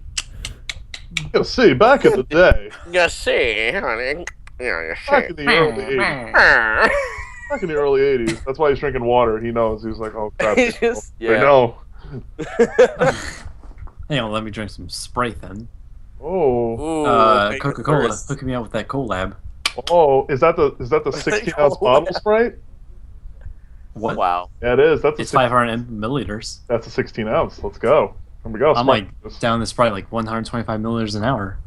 See, back in the day, you see, honey. Yeah, you back in the early '80s. Back in the early '80s. That's why he's drinking water. He knows. He's like, oh crap. He just- I yeah. know. Hang on, let me drink some Sprite then. Oh, Ooh, make it Coca-Cola, first. hook me up with that collab. is that the 16-ounce bottle Sprite? What? Wow. Yeah, it is. That's It's a 500 milliliters. That's a 16-ounce. Let's go. Here we go. I'm Sprite. like down the Sprite like 125 milliliters an hour.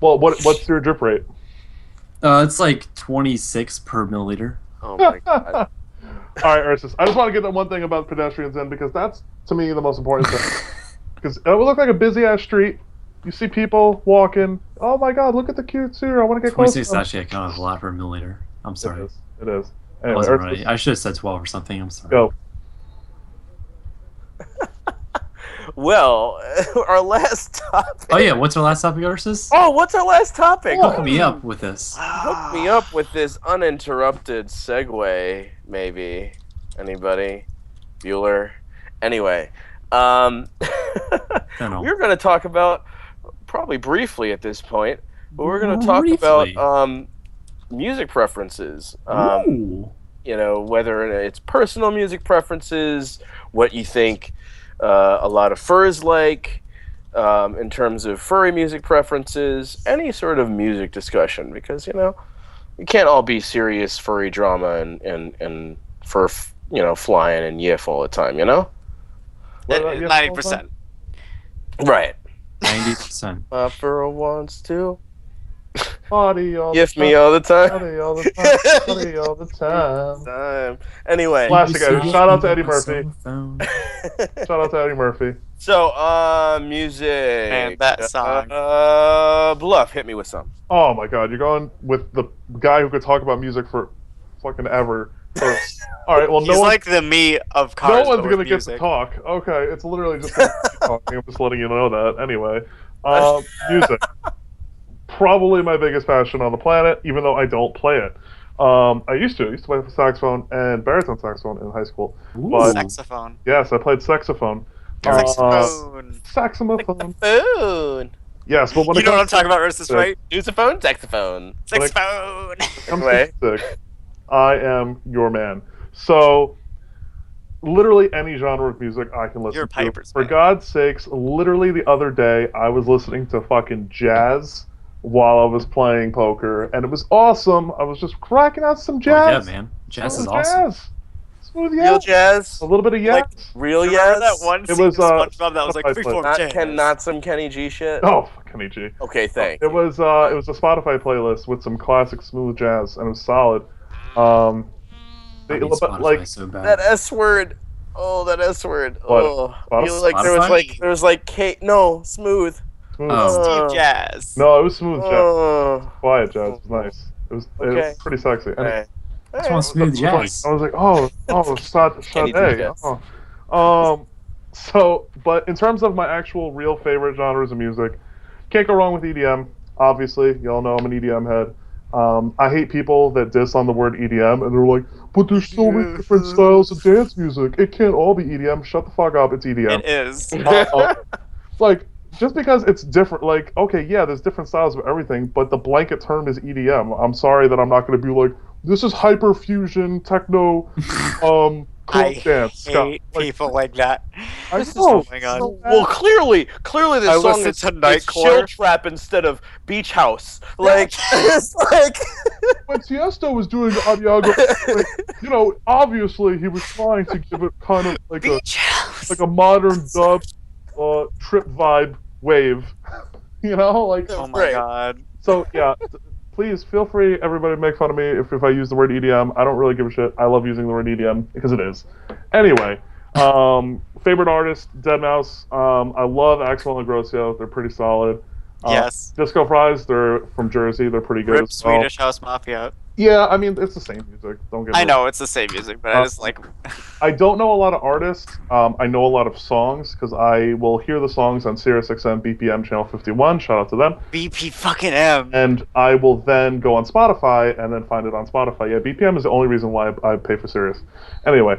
Well, what's your drip rate? It's like 26 per milliliter. Oh my god. All right, Ursus. I just want to get that one thing about pedestrians in because that's, to me, the most important thing. Because it would look like a busy-ass street. You see people walking. Oh my god, look at the cute suit. I want to get close 26 to them. actually kind of a lot per milliliter. I'm sorry. It is. I Anyway, wasn't Ursus, ready. I should have said 12 or something. I'm sorry. go. Well, our last topic. Oh yeah, what's our last topic, Ursus? Oh, what's our last topic? Hook me up with this. Hook me up with this uninterrupted segue, maybe. Anybody? Bueller? Anyway, No. we're going to talk about, probably briefly at this point, but we're going to talk Briefly. about music preferences. Ooh. Whether it's personal music preferences, what you think a lot of furs like, in terms of furry music preferences, any sort of music discussion, because you can't all be serious furry drama and fur flying and yiff all the time, What about you? 90%. Right. 90%. Fur wants to Body all yiff the me time. all the time. Body all the time. Body all the time. Anyway, Classic Eddie. Shout out to Eddie Murphy. Phone. Shout out to Eddie Murphy. so music. Man, that song. Bluff, hit me with some. Oh my god, you're going with the guy who could talk about music for fucking ever. All right, well, He's no one, like the me of cars. no one's but with gonna get music. to talk. Okay, it's literally just gonna keep talking. I'm just letting you know that. Anyway, music. Probably my biggest passion on the planet, even though I don't play it. I used to play saxophone and baritone saxophone in high school. Ooh. But Saxophone. yes, I played saxophone. Saxophone. Saxophone. Phone. Yes, but when You it know what I'm comes talking about, Ursus, right? Sousaphone, saxophone. Saxophone. comes Anyway. to music, I am your man. So, literally any genre of music I can listen You're to. Piper's For man. God's sakes, literally the other day I was listening to fucking jazz while I was playing poker, and it was awesome. I was just cracking out some Oh, jazz. yeah, man. Jazz Smooth is awesome. Jazz. Smooth Real jazz. jazz. A little bit of yes. Like real Remember yes. that one It scene was, of SpongeBob that was like Spotify freeform playlist. jazz? Not some Kenny G shit. Oh, Kenny G. Okay, thanks. It was a Spotify playlist with some classic smooth jazz, and it was solid. I They, need but, Spotify like so bad. That S word. Oh, that S word. What? Oh, Spotify? you like there was like Kate. No, smooth. smooth. Oh. Steve Jazz. No, it was smooth jazz. Oh. Quiet jazz was nice. It was Okay. pretty sexy. And Alright. Just want smooth jazz. I was like, oh, Kenny G Sade. jazz. Oh. So, but in terms of my actual real favorite genres of music, can't go wrong with EDM. Obviously, y'all know I'm an EDM head. I hate people that diss on the word EDM, and they're like, but there's so many different styles of dance music. It can't all be EDM. Shut the fuck up. It's EDM. It is. Like, just because it's different, like, okay, yeah, there's different styles of everything, but the blanket term is EDM. I'm sorry that I'm not going to be like, this is hyperfusion, techno, I dance, Scott. hate people like that. I This is- know. Oh my god. so Well, bad. clearly I this song listen is to it's Nightcore. chill trap instead of beach house. Like, it's like, When Tiesto was doing Adiago, like, you know, obviously he was trying to give it kind of like Beach House. a modern dub trip vibe wave. You know, like Oh my Right. god. so yeah. Please feel free, everybody, to make fun of me if I use the word EDM. I don't really give a shit. I love using the word EDM because it is. Anyway, favorite artist, Deadmau5. I love Axel and Grossio. They're pretty solid. Yes. Disco Fries, they're from Jersey. They're pretty good Rip as well. Swedish House Mafia. Yeah, I mean, it's the same music. Don't get me I wrong. know it's the same music, but I just like. I don't know a lot of artists. I know a lot of songs because I will hear the songs on SiriusXM BPM channel 51. Shout out to them. BP fucking M. And I will then go on Spotify and then find it on Spotify. Yeah, BPM is the only reason why I pay for Sirius. Anyway,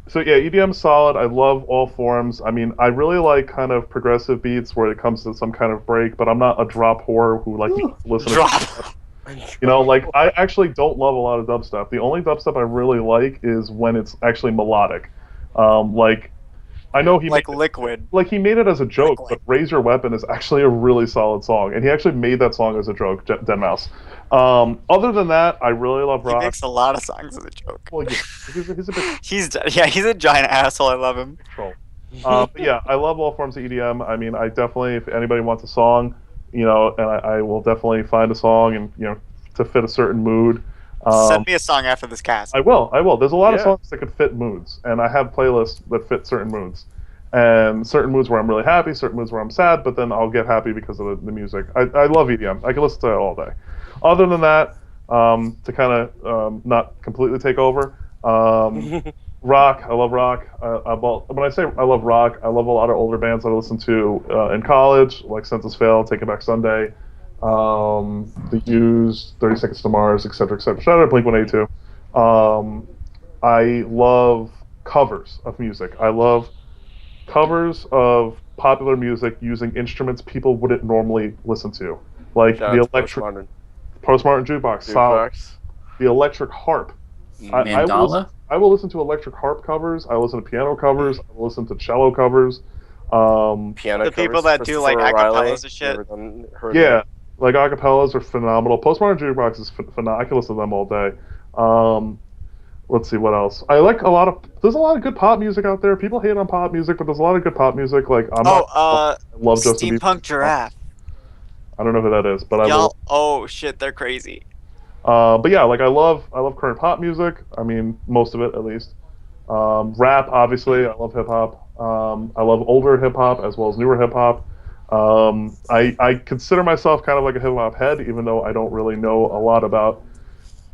so yeah, EDM's solid. I love all forms. I mean, I really like kind of progressive beats where it comes to some kind of break, but I'm not a drop whore who like to listen Drop. to. You know, like I actually don't love a lot of dubstep. The only dubstep I really like is when it's actually melodic. Like I know he Like made Liquid. like he made it as a joke, Like- but "Raise Your Weapon" is actually a really solid song, and he actually made that song as a joke. Deadmau5. Other than that, I really love He rock. makes a lot of songs as a joke. Well, yeah, he's a bit He's a giant asshole. I love him. troll. But yeah, I love all forms of EDM. I mean, I definitely, if anybody wants a song, you know, and I will definitely find a song and you know to fit a certain mood. Send me a song after this cast. I will. There's a lot of Yeah. songs that could fit moods, and I have playlists that fit certain moods. And certain moods where I'm really happy, certain moods where I'm sad, but then I'll get happy because of the music. I love EDM. I can listen to it all day. Other than that, to kind of not completely take over, rock. I love rock. When I say I love rock, I love a lot of older bands that I listened to in college, like Census Fail, Taking Back Sunday, The Used, 30 Seconds to Mars, etc., etc. Shout out to Blink-182. I love covers of music. I love covers of popular music using instruments people wouldn't normally listen to, like Shout the out to electric Postmodern Jukebox, solid. Jukebox. The electric harp. Mandala? I will listen to electric harp covers. I listen to piano covers. I will listen to cello covers. Piano The people covers, that do, like, Christopher O'Reilly. acapellas and shit. Heard Yeah, of like acapellas are phenomenal. Postmodern Jukebox is phenomenal. I can listen to them all day. Let's see what else. I like a lot of. There's a lot of good pop music out there. People hate on pop music, but there's a lot of good pop music. Like I love Justin Bieber. Steampunk Giraffe. I don't know who that is, but I will. Y'all, oh shit, they're crazy. But yeah, like I love current pop music. I mean, most of it at least. Rap, obviously. I love hip hop. I love older hip hop as well as newer hip hop. I consider myself kind of like a hip hop head, even though I don't really know a lot about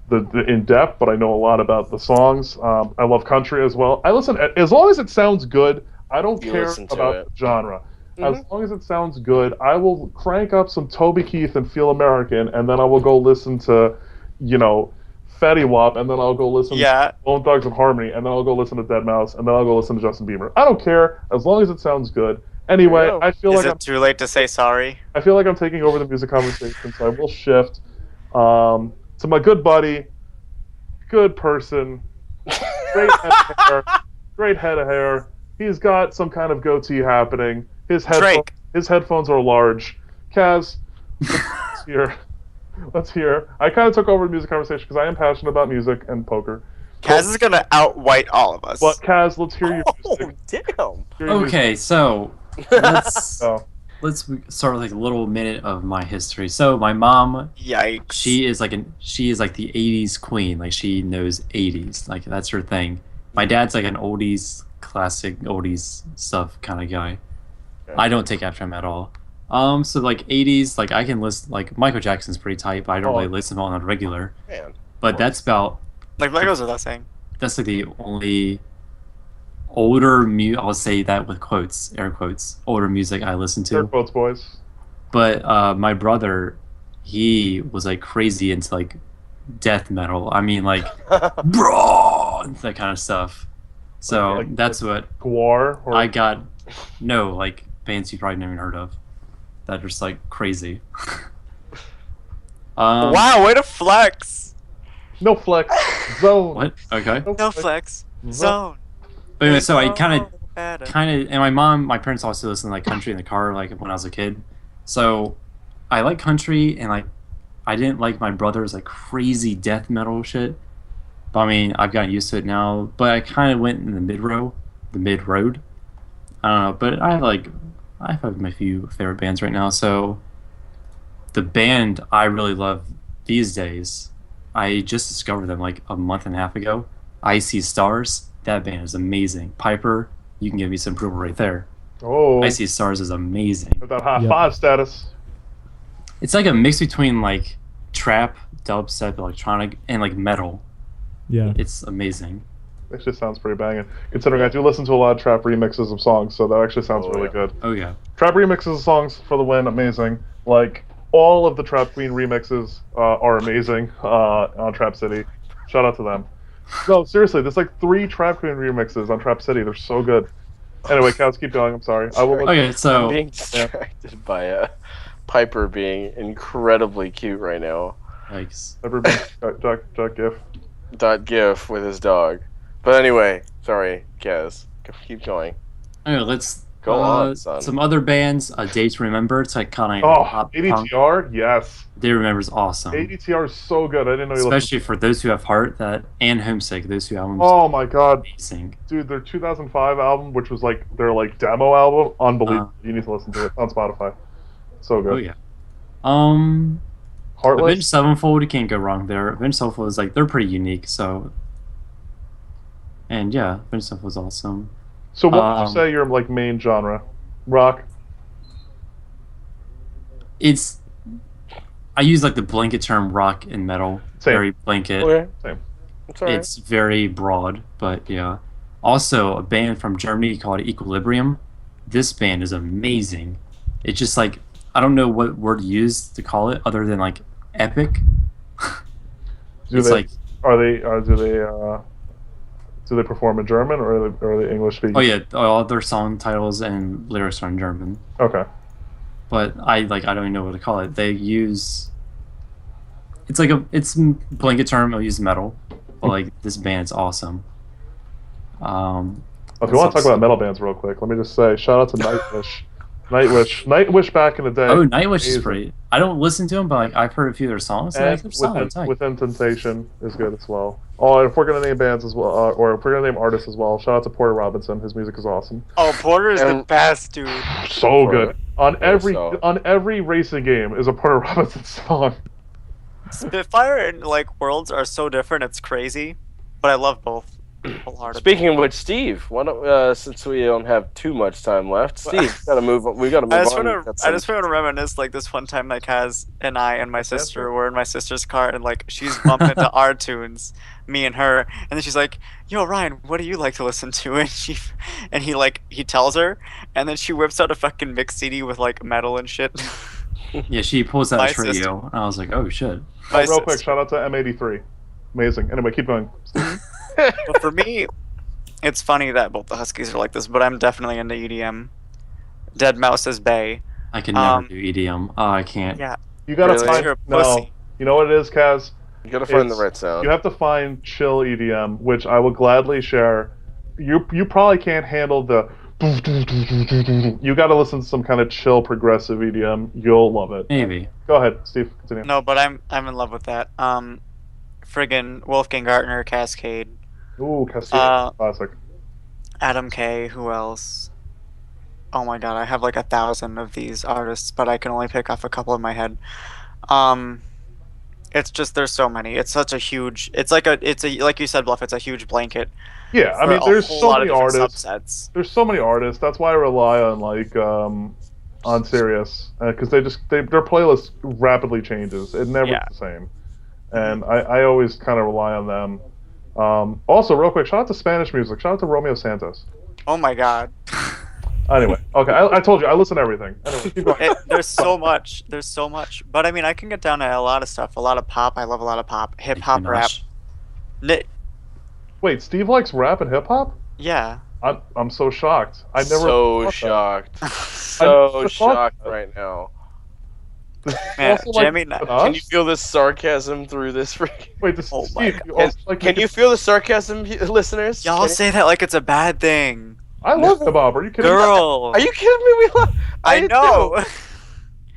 the in depth, but I know a lot about the songs. I love country as well. I listen as long as it sounds good. I don't You care listen to about it. the genre. As long as it sounds good, I will crank up some Toby Keith and Feel American, and then I will go listen to, you know, Fetty Wap, and then I'll go listen Yeah. to Bone Thugs and Harmony, and then I'll go listen to Deadmau5, and then I'll go listen to Justin Bieber. I don't care as long as it sounds good. Anyway, There you go. I feel Is like it too late to say sorry? I feel like I'm taking over the music conversation, so I will shift to my good buddy, good person, great head of hair, great head of hair. He's got some kind of goatee happening. Drake. His headphones are large. Kaz, let's hear. Let's hear. I kind of took over the music conversation because I am passionate about music and poker. Kaz is gonna outwhite all of us. But Kaz, let's hear your Oh, music. damn. Hear your music. Okay, so let's Oh, let's start with like a little minute of my history. So my mom, Yikes. she is like the 80s queen. Like she knows 80s. Like that's her thing. My dad's like an oldies, classic oldies stuff kind of guy. I don't take after him at all. So like 80s, like I can listen, like Michael Jackson's pretty tight, but I don't really listen to him on a regular. Man. But that's about, Like that goes without saying. that's like the only older I'll say that with quotes, air quotes, older music I listen air to. quotes, boys. But my brother, he was like crazy into like death metal. I mean like, bro, that kind of stuff. So Like- that's what Guar or I got. No, like bands you probably never even heard of. That are just like crazy. Wow, way to flex. No flex. Zone. What? Okay. No flex. Zone. But anyway, so I kind Oh, better. of, and my parents also listen to like country in the car, like when I was a kid. So I like country, and like I didn't like my brother's like crazy death metal shit. But I mean, I've gotten used to it now. But I kind of went in the mid road. I don't know, but I have my few favorite bands right now. So the band I really love these days, I just discovered them like a month and a half ago. I See Stars. That band is amazing. Piper, you can give me some approval right there. Oh. I See Stars is amazing. With that high Yep. 5 status. It's like a mix between like trap, dubstep, electronic, and like metal. Yeah. It's amazing. It just sounds pretty banging. Considering I do listen to a lot of trap remixes of songs, so that actually sounds Oh, really yeah. good. Oh yeah. Trap remixes of songs for the win, amazing. Like, all of the Trap Queen remixes are amazing on Trap City. Shout out to them. No, seriously, there's like 3 Trap Queen remixes on Trap City. They're so good. Anyway, Cows, keep going. I'm sorry. I will. Okay, I'm so being distracted by Piper being incredibly cute right now. yikes. Duck gif. .gif with his dog. But anyway, sorry, Kaz. Keep going. Anyway, let's Go on, son. Some other bands. A Day to Remember. It's like kind of Oh, pop punk. ADTR, yes. Day to Remember is awesome. ADTR is so good. I didn't know you listened. Especially for those who have heart, that and Homesick. Those 2 albums. Oh my god, Amazing. dude! Their 2005 album, which was like their like demo album, unbelievable. You need to listen to it on Spotify. So good. Oh yeah. Avenged Heartless. Sevenfold, you can't go wrong there. Avenged Sevenfold is like they're pretty unique. So. And yeah, Avenged Sevenfold is awesome. So what would you say your like main genre? Rock. It's. I use like the blanket term rock and metal. Same. Very blanket. Okay. Same. It's alright. It's very broad, but yeah. Also, a band from Germany called Equilibrium. This band is amazing. It's just like I don't know what word to use to call it other than like epic. It's like Do they perform in German or are they English speaking? oh yeah, all their song titles and lyrics are in German. Okay. But I don't even know what to call it. They use it's like it's a blanket term. I'll use metal, but like this band's awesome. If you want to talk about metal bands real quick, let me just say shout out to Nightwish. Nightwish back in the day. Oh, Nightwish is amazing. great. I don't listen to them, but like I've heard a few of their songs. And like, And they're solid, tight. Within Temptation is good as well. Oh, and if we're gonna name bands as well, or if we're gonna name artists as well, shout out to Porter Robinson. His music is awesome. Oh, Porter is the And- best, dude. So Porter. good. On so. every racing game is a Porter Robinson song. Spitfire and like Worlds are so different. It's crazy, but I love both. Wholeheartedly. Speaking of which, Steve, why don't since we don't have too much time left, Steve, gotta move on. We gotta move I just on. want We've got to. I some- just want to reminisce like this one time that Kaz and I and my sister were in my sister's car and like she's bumping to our tunes, me and her, and then she's like, "Yo, Ryan, what do you like to listen to?" And he tells her, and then she whips out a fucking mix CD with like metal and shit. Yeah, she pulls out My a trio, and I was like, oh shit. My Real quick, sister. shout out to M83. Amazing. Anyway, keep going. But for me, it's funny that both the Huskies are like this, but I'm definitely into EDM. Dead Mouse's Bay. I can never Um, do EDM. Oh, I can't. Yeah. You gotta Really? find You're a no. pussy. You know what it is, Kaz? You gotta find the It's- right sound. You have to find chill EDM, which I will gladly share. You probably can't handle the. You got to listen to some kind of chill progressive EDM. You'll love it. Maybe. Go ahead, Steve. Continue. No, but I'm in love with that. Friggin' Wolfgang Gartner, Cascade, Ooh, Castillo, Uh, classic. Adam K. Who else? Oh my god, I have like 1,000 of these artists, but I can only pick off a couple in my head. It's just there's so many. It's such a huge. It's like like you said, Bluff. It's a huge blanket. Yeah, I for mean, a there's whole so lot many of different artists. subsets. There's so many artists. That's why I rely on like on Sirius because their playlist rapidly changes. It never Yeah. is the same, and I always kind of rely on them. Also, real quick, shout out to Spanish music. Shout out to Romeo Santos. Oh my god. Anyway, okay, I told you I listen to everything. Anyway, keep going. There's so much. There's so much. But I mean, I can get down to a lot of stuff. A lot of pop. I love a lot of pop. Hip hop, rap. Ni- Wait, Steve likes rap and hip hop? Yeah. I'm so shocked. I never So thought that. shocked. I So never thought shocked that. right now. Man, Also like Jimmy, Can you feel the sarcasm through this? Wait, this Oh my Steve, you Can, also like can you feel the sarcasm, listeners? y'all Can say that like it's a bad thing. I love hip hop. Are you kidding me? Girl. Are you kidding me? I do know. too.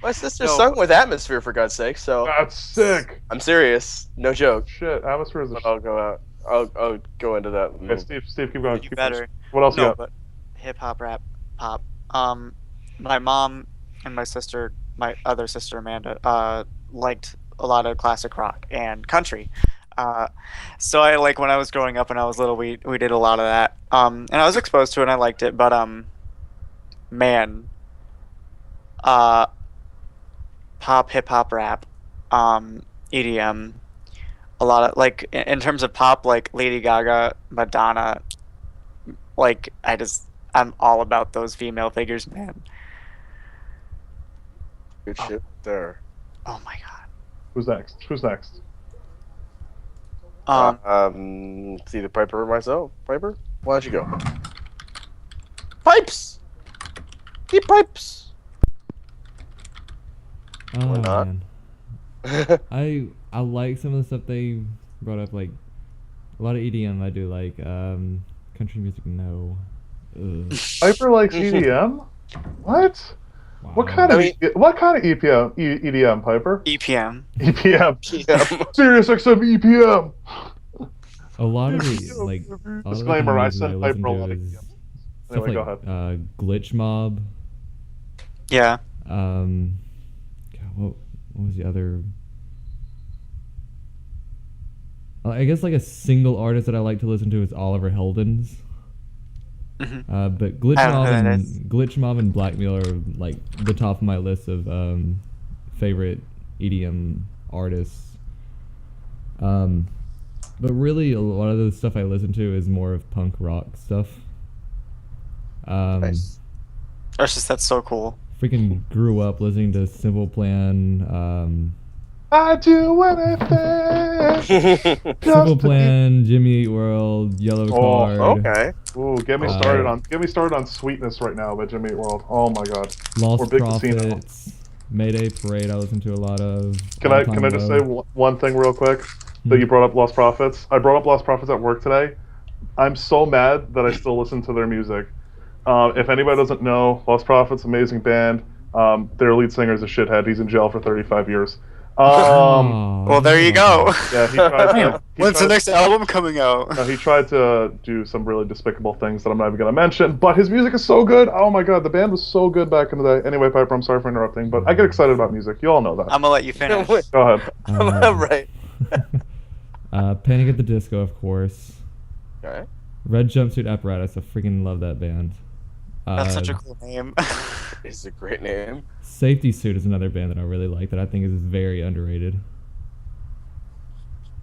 My sister No. sung with Atmosphere, for God's sake. So That's sick. I'm serious, no joke. Shit, Atmosphere is a But I'll go out. I'll go into that. Okay, Steve, keep going. You Keep better. going. What else you No, got? but hip hop, rap, pop. My mom and my sister, my other sister Amanda, liked a lot of classic rock and country. So I like when I was growing up when I was little, we did a lot of that. And I was exposed to it and I liked it, but man, pop, hip hop, rap, EDM, a lot of like in terms of pop, like Lady Gaga, Madonna, like I'm all about those female figures, man. Good shit there. Oh my god. Who's next? Who's next? It's either Piper or myself. Piper, why don't you go? Pipes. Keep pipes. Oh Why not? man. I like some of the stuff they brought up, like a lot of EDM. I do like country music. No. Ugh. Piper likes EDM? What? Wow. What kind of EPM? EDM, Piper? EPM. EPM. Yeah. Sirius XM EPM. A lot of the like a lot of the Disclaimer, I music sent I Piper listen a to lot of is EDM. stuff Anyway, like go ahead. Glitch Mob. Yeah. God, what was the other? I guess like a single artist that I like to listen to is Oliver Heldens. But Glitch I don't know Mob who that and is. Glitch Mob and Blackmail are like the top of my list of favorite EDM artists. But really, a lot of the stuff I listen to is more of punk rock stuff. Nice. That's so cool. Freaking grew up listening to Simple Plan. I do anything. Simple Just to Plan, Jimmy Eat World, Yellow Oh, Card, Okay. Ooh, get me started on Sweetness right now by Jimmy Eat World. Oh my god. Or Lost Big Casino. Profits, Mayday Parade. I listen to a lot of. Can All I Time just Low. say one thing real quick? That you brought up Lost Profits. I brought up Lost Profits at work today. I'm so mad that I still listen to their music. If anybody doesn't know, Lost Profits, amazing band. Their lead singer is a shithead. He's in jail for 35 years. Well, there you go. Yeah, he tried to. When's the next album coming out? No, he tried to do some really despicable things that I'm not even going to mention, but his music is so good. Oh my god, the band was so good back in the day. Anyway, Piper, I'm sorry for interrupting, but I get excited about music. You all know that. I'm gonna let you finish. Go ahead. Right. Panic at the Disco, of course. Okay. Red Jumpsuit Apparatus. I freaking love that band. That's such a cool name. It's a great name. Safety Suit is another band that I really like that I think is very underrated.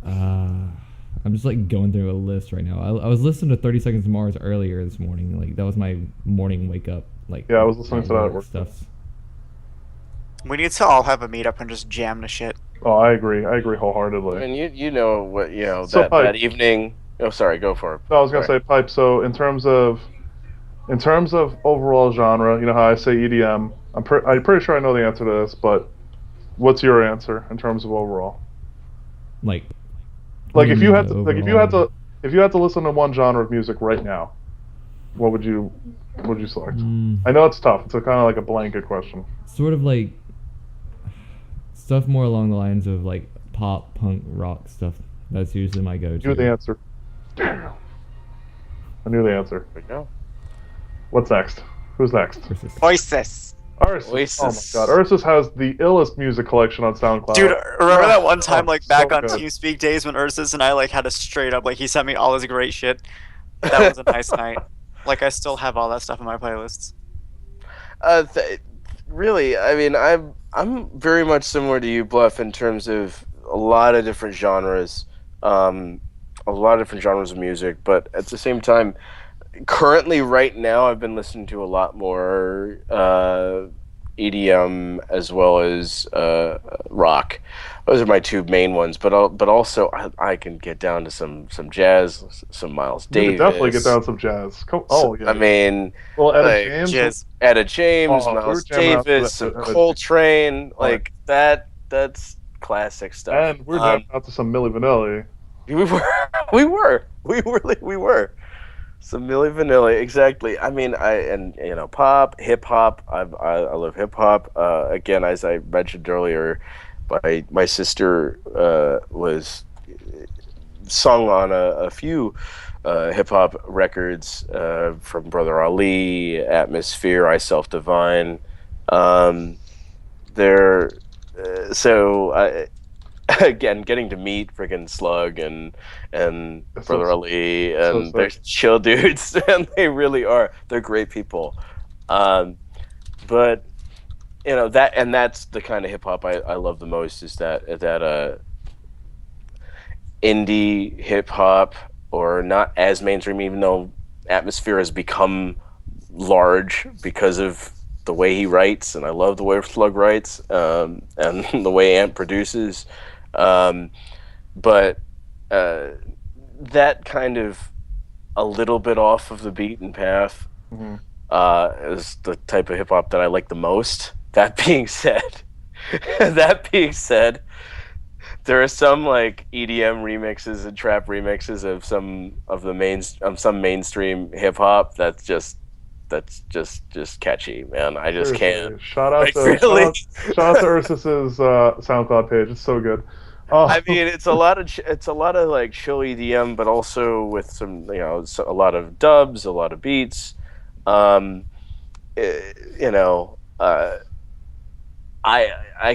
I'm just like going through a list right now. I was listening to 30 Seconds to Mars earlier this morning. Like that was my morning wake up. Like Yeah, I was listening to that at work. stuff. We need to all have a meetup and just jam the shit. Oh, I agree. I agree wholeheartedly. And you know what So, that Pipe. evening. Oh, sorry. Go for it. No, I was gonna Sorry. say Pipe. So in terms of overall genre, you know how I say EDM. I'm pretty sure I know the answer to this, but what's your answer in terms of overall? Like If you had to overall. if you had to listen to one genre of music right now, what would you select? Mm, I know it's tough. It's a kind of like a blanket question. sort of like stuff more along the lines of like pop, punk, rock stuff. That's usually my go-to. I knew the answer. Damn. I knew the answer. There we go. What's next? Who's next? Versus- Oasis. Ursus. Oasis. Oh my god. Ursus has the illest music collection on SoundCloud. Dude, remember that one time, Oh, like, back so on good. TeamSpeak days when Ursus and I, like, had a straight up, like, he sent me all his great shit? That was a nice night. Like, I still have all that stuff in my playlists. Really, I mean, I'm very much similar to you, Bluff, in terms of a lot of different genres, a lot of different genres of music. But at the same time, currently, right now, I've been listening to a lot more EDM as well as rock. Those are my two main ones. But also I can get down to some jazz, some Miles You could definitely get Davis. down some jazz. Oh yeah. I mean, Well, Etta like James. Jizz. Etta James, Oh, we were Miles jamming out to Davis, some Etta Coltrane, Right. like that. That's classic stuff. And we're jamming out to some Milli Vanilli. We were. Some Milli Vanilli, exactly. I mean, pop, hip hop. I love hip hop. Again, as I mentioned earlier, my sister was sung on a few hip hop records from Brother Ali, Atmosphere, I Self Divine. There, so I. Again, getting to meet freaking Slug and Brother Ali and sick. they're chill dudes, and they really are. They're great people. But that's the kind of hip hop I love the most, is that indie hip hop, or not as mainstream, even though Atmosphere has become large because of the way he writes, and I love the way Slug writes, and the way Ant produces. But that kind of a little bit off of the beaten path is the type of hip hop that I like the most. That being said, there are some like EDM remixes and trap remixes of some mainstream hip hop that's just catchy, man. I just Seriously. can't. Shout out Like, to really? shout out to Ursus's SoundCloud page. It's so good. I mean, it's a lot of like chill EDM, but also with some, a lot of dubs, a lot of beats. I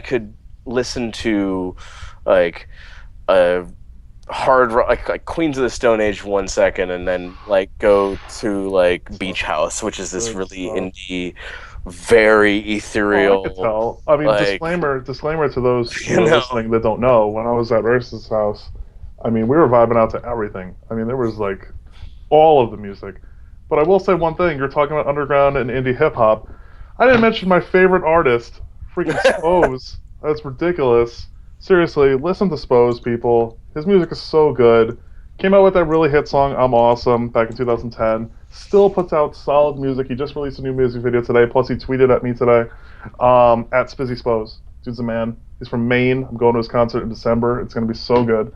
could listen to like a hard rock, like Queens of the Stone Age 1 second, and then like go to like Beach House, which is this really indie, very ethereal. I could tell. I mean, like, disclaimer to those who are listening that don't know. When I was at Ursus' house, I mean, we were vibing out to everything. I mean, there was like all of the music. But I will say one thing: you're talking about underground and indie hip hop. I didn't mention my favorite artist, freaking Spose. That's ridiculous. Seriously, listen to Spose, people. His music is so good. Came out with that really hit song, I'm Awesome, back in 2010. Still puts out solid music. He just released a new music video today, plus he tweeted at me today, at Spizzy Spose. Dude's a man. He's from Maine. I'm going to his concert in December. It's going to be so good.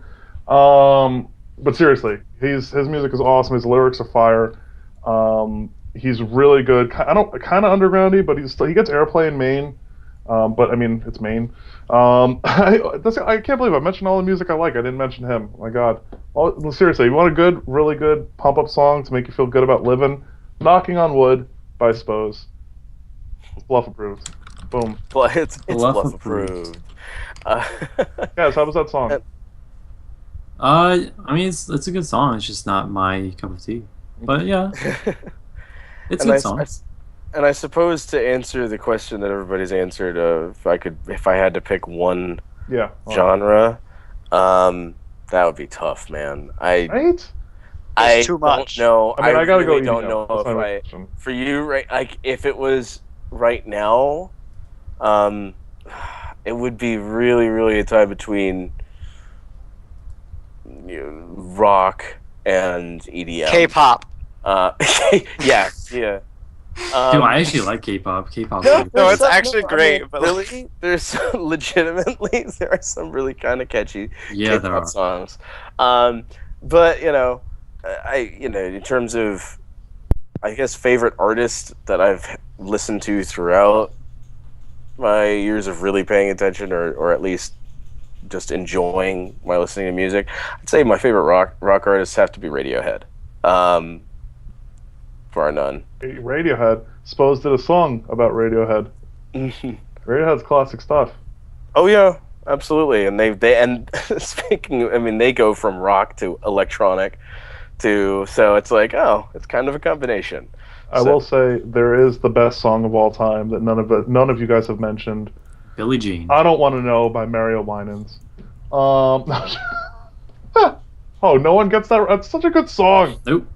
But seriously, his music is awesome. His lyrics are fire. He's really good. Kind of undergroundy, but he gets airplay in Maine. But I mean, it's Maine. I can't believe I mentioned all the music I like. I didn't mention him. Oh my God. Seriously, you want a really good pump-up song to make you feel good about living? Knocking on Wood by Spose. Bluff approved. Boom. It's Bluff approved. Guys, how was that song? I mean, it's a good song. It's just not my cup of tea. But yeah, it's a good song. And I suppose to answer the question that everybody's answered, if I had to pick one genre, that would be tough, man. It's too much. No, I mean, I gotta really go. don't know for you, right? Like, if it was right now, it would be really, really a tie between rock and EDM. K-pop. Yeah. Dude, I actually like K-pop. K-pop. No, it's actually great. But really, there's legitimately there are some really kind of catchy K-pop songs. But in terms of, I guess, favorite artists that I've listened to throughout my years of really paying attention, or at least just enjoying my listening to music, I'd say my favorite rock artists have to be Radiohead. Bar none. Radiohead. Spose did a song about Radiohead. Radiohead's classic stuff. Oh yeah, absolutely. And they speaking, I mean, they go from rock to electronic so it's like, it's kind of a combination. I will say there is the best song of all time that none of you guys have mentioned. Billie Jean. I Don't Want to Know by Mario Winans. Oh, no one gets that. It's such a good song. Nope.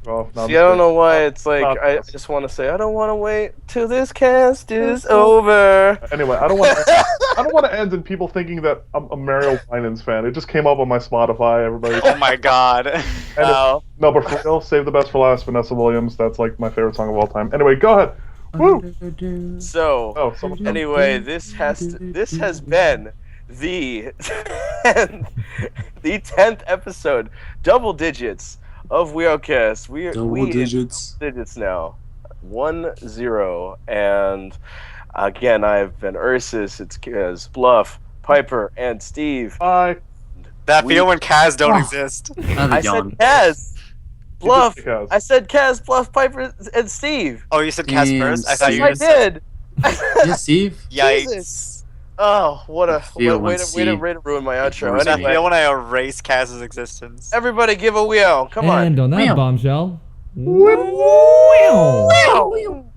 Oh, no, See, I don't know why it's like I just want to say I don't want to wait till this cast is over. Anyway, I don't want to end in people thinking that I'm a Mario Winans fan. It just came up on my Spotify. Everybody. Oh my god. Wow. No, but for real, save the best for last. Vanessa Williams. That's like my favorite song of all time. Anyway, go ahead. Woo. So, Oh, someone. anyway, this has been the 10th episode, double digits of Weowcast. Double digits. Digits now, 1-0, and again, I've been Ursus. It's Kaz, Bluff, Piper, and Steve. Bye. That feel when Kaz don't exist. I said Kaz, Bluff. I said Kaz, Bluff, Piper, and Steve. Oh, you said Kaz first? I thought you Yes, just I said... did. Yeah, Steve. Yikes. Jesus. Oh, what a feel way when to Steve ruin my outro. ignores I me. feel when I erase Kaz's existence. Everybody give a Weow. Come on. And on that Meow. bombshell. Meow. Wow. Weow.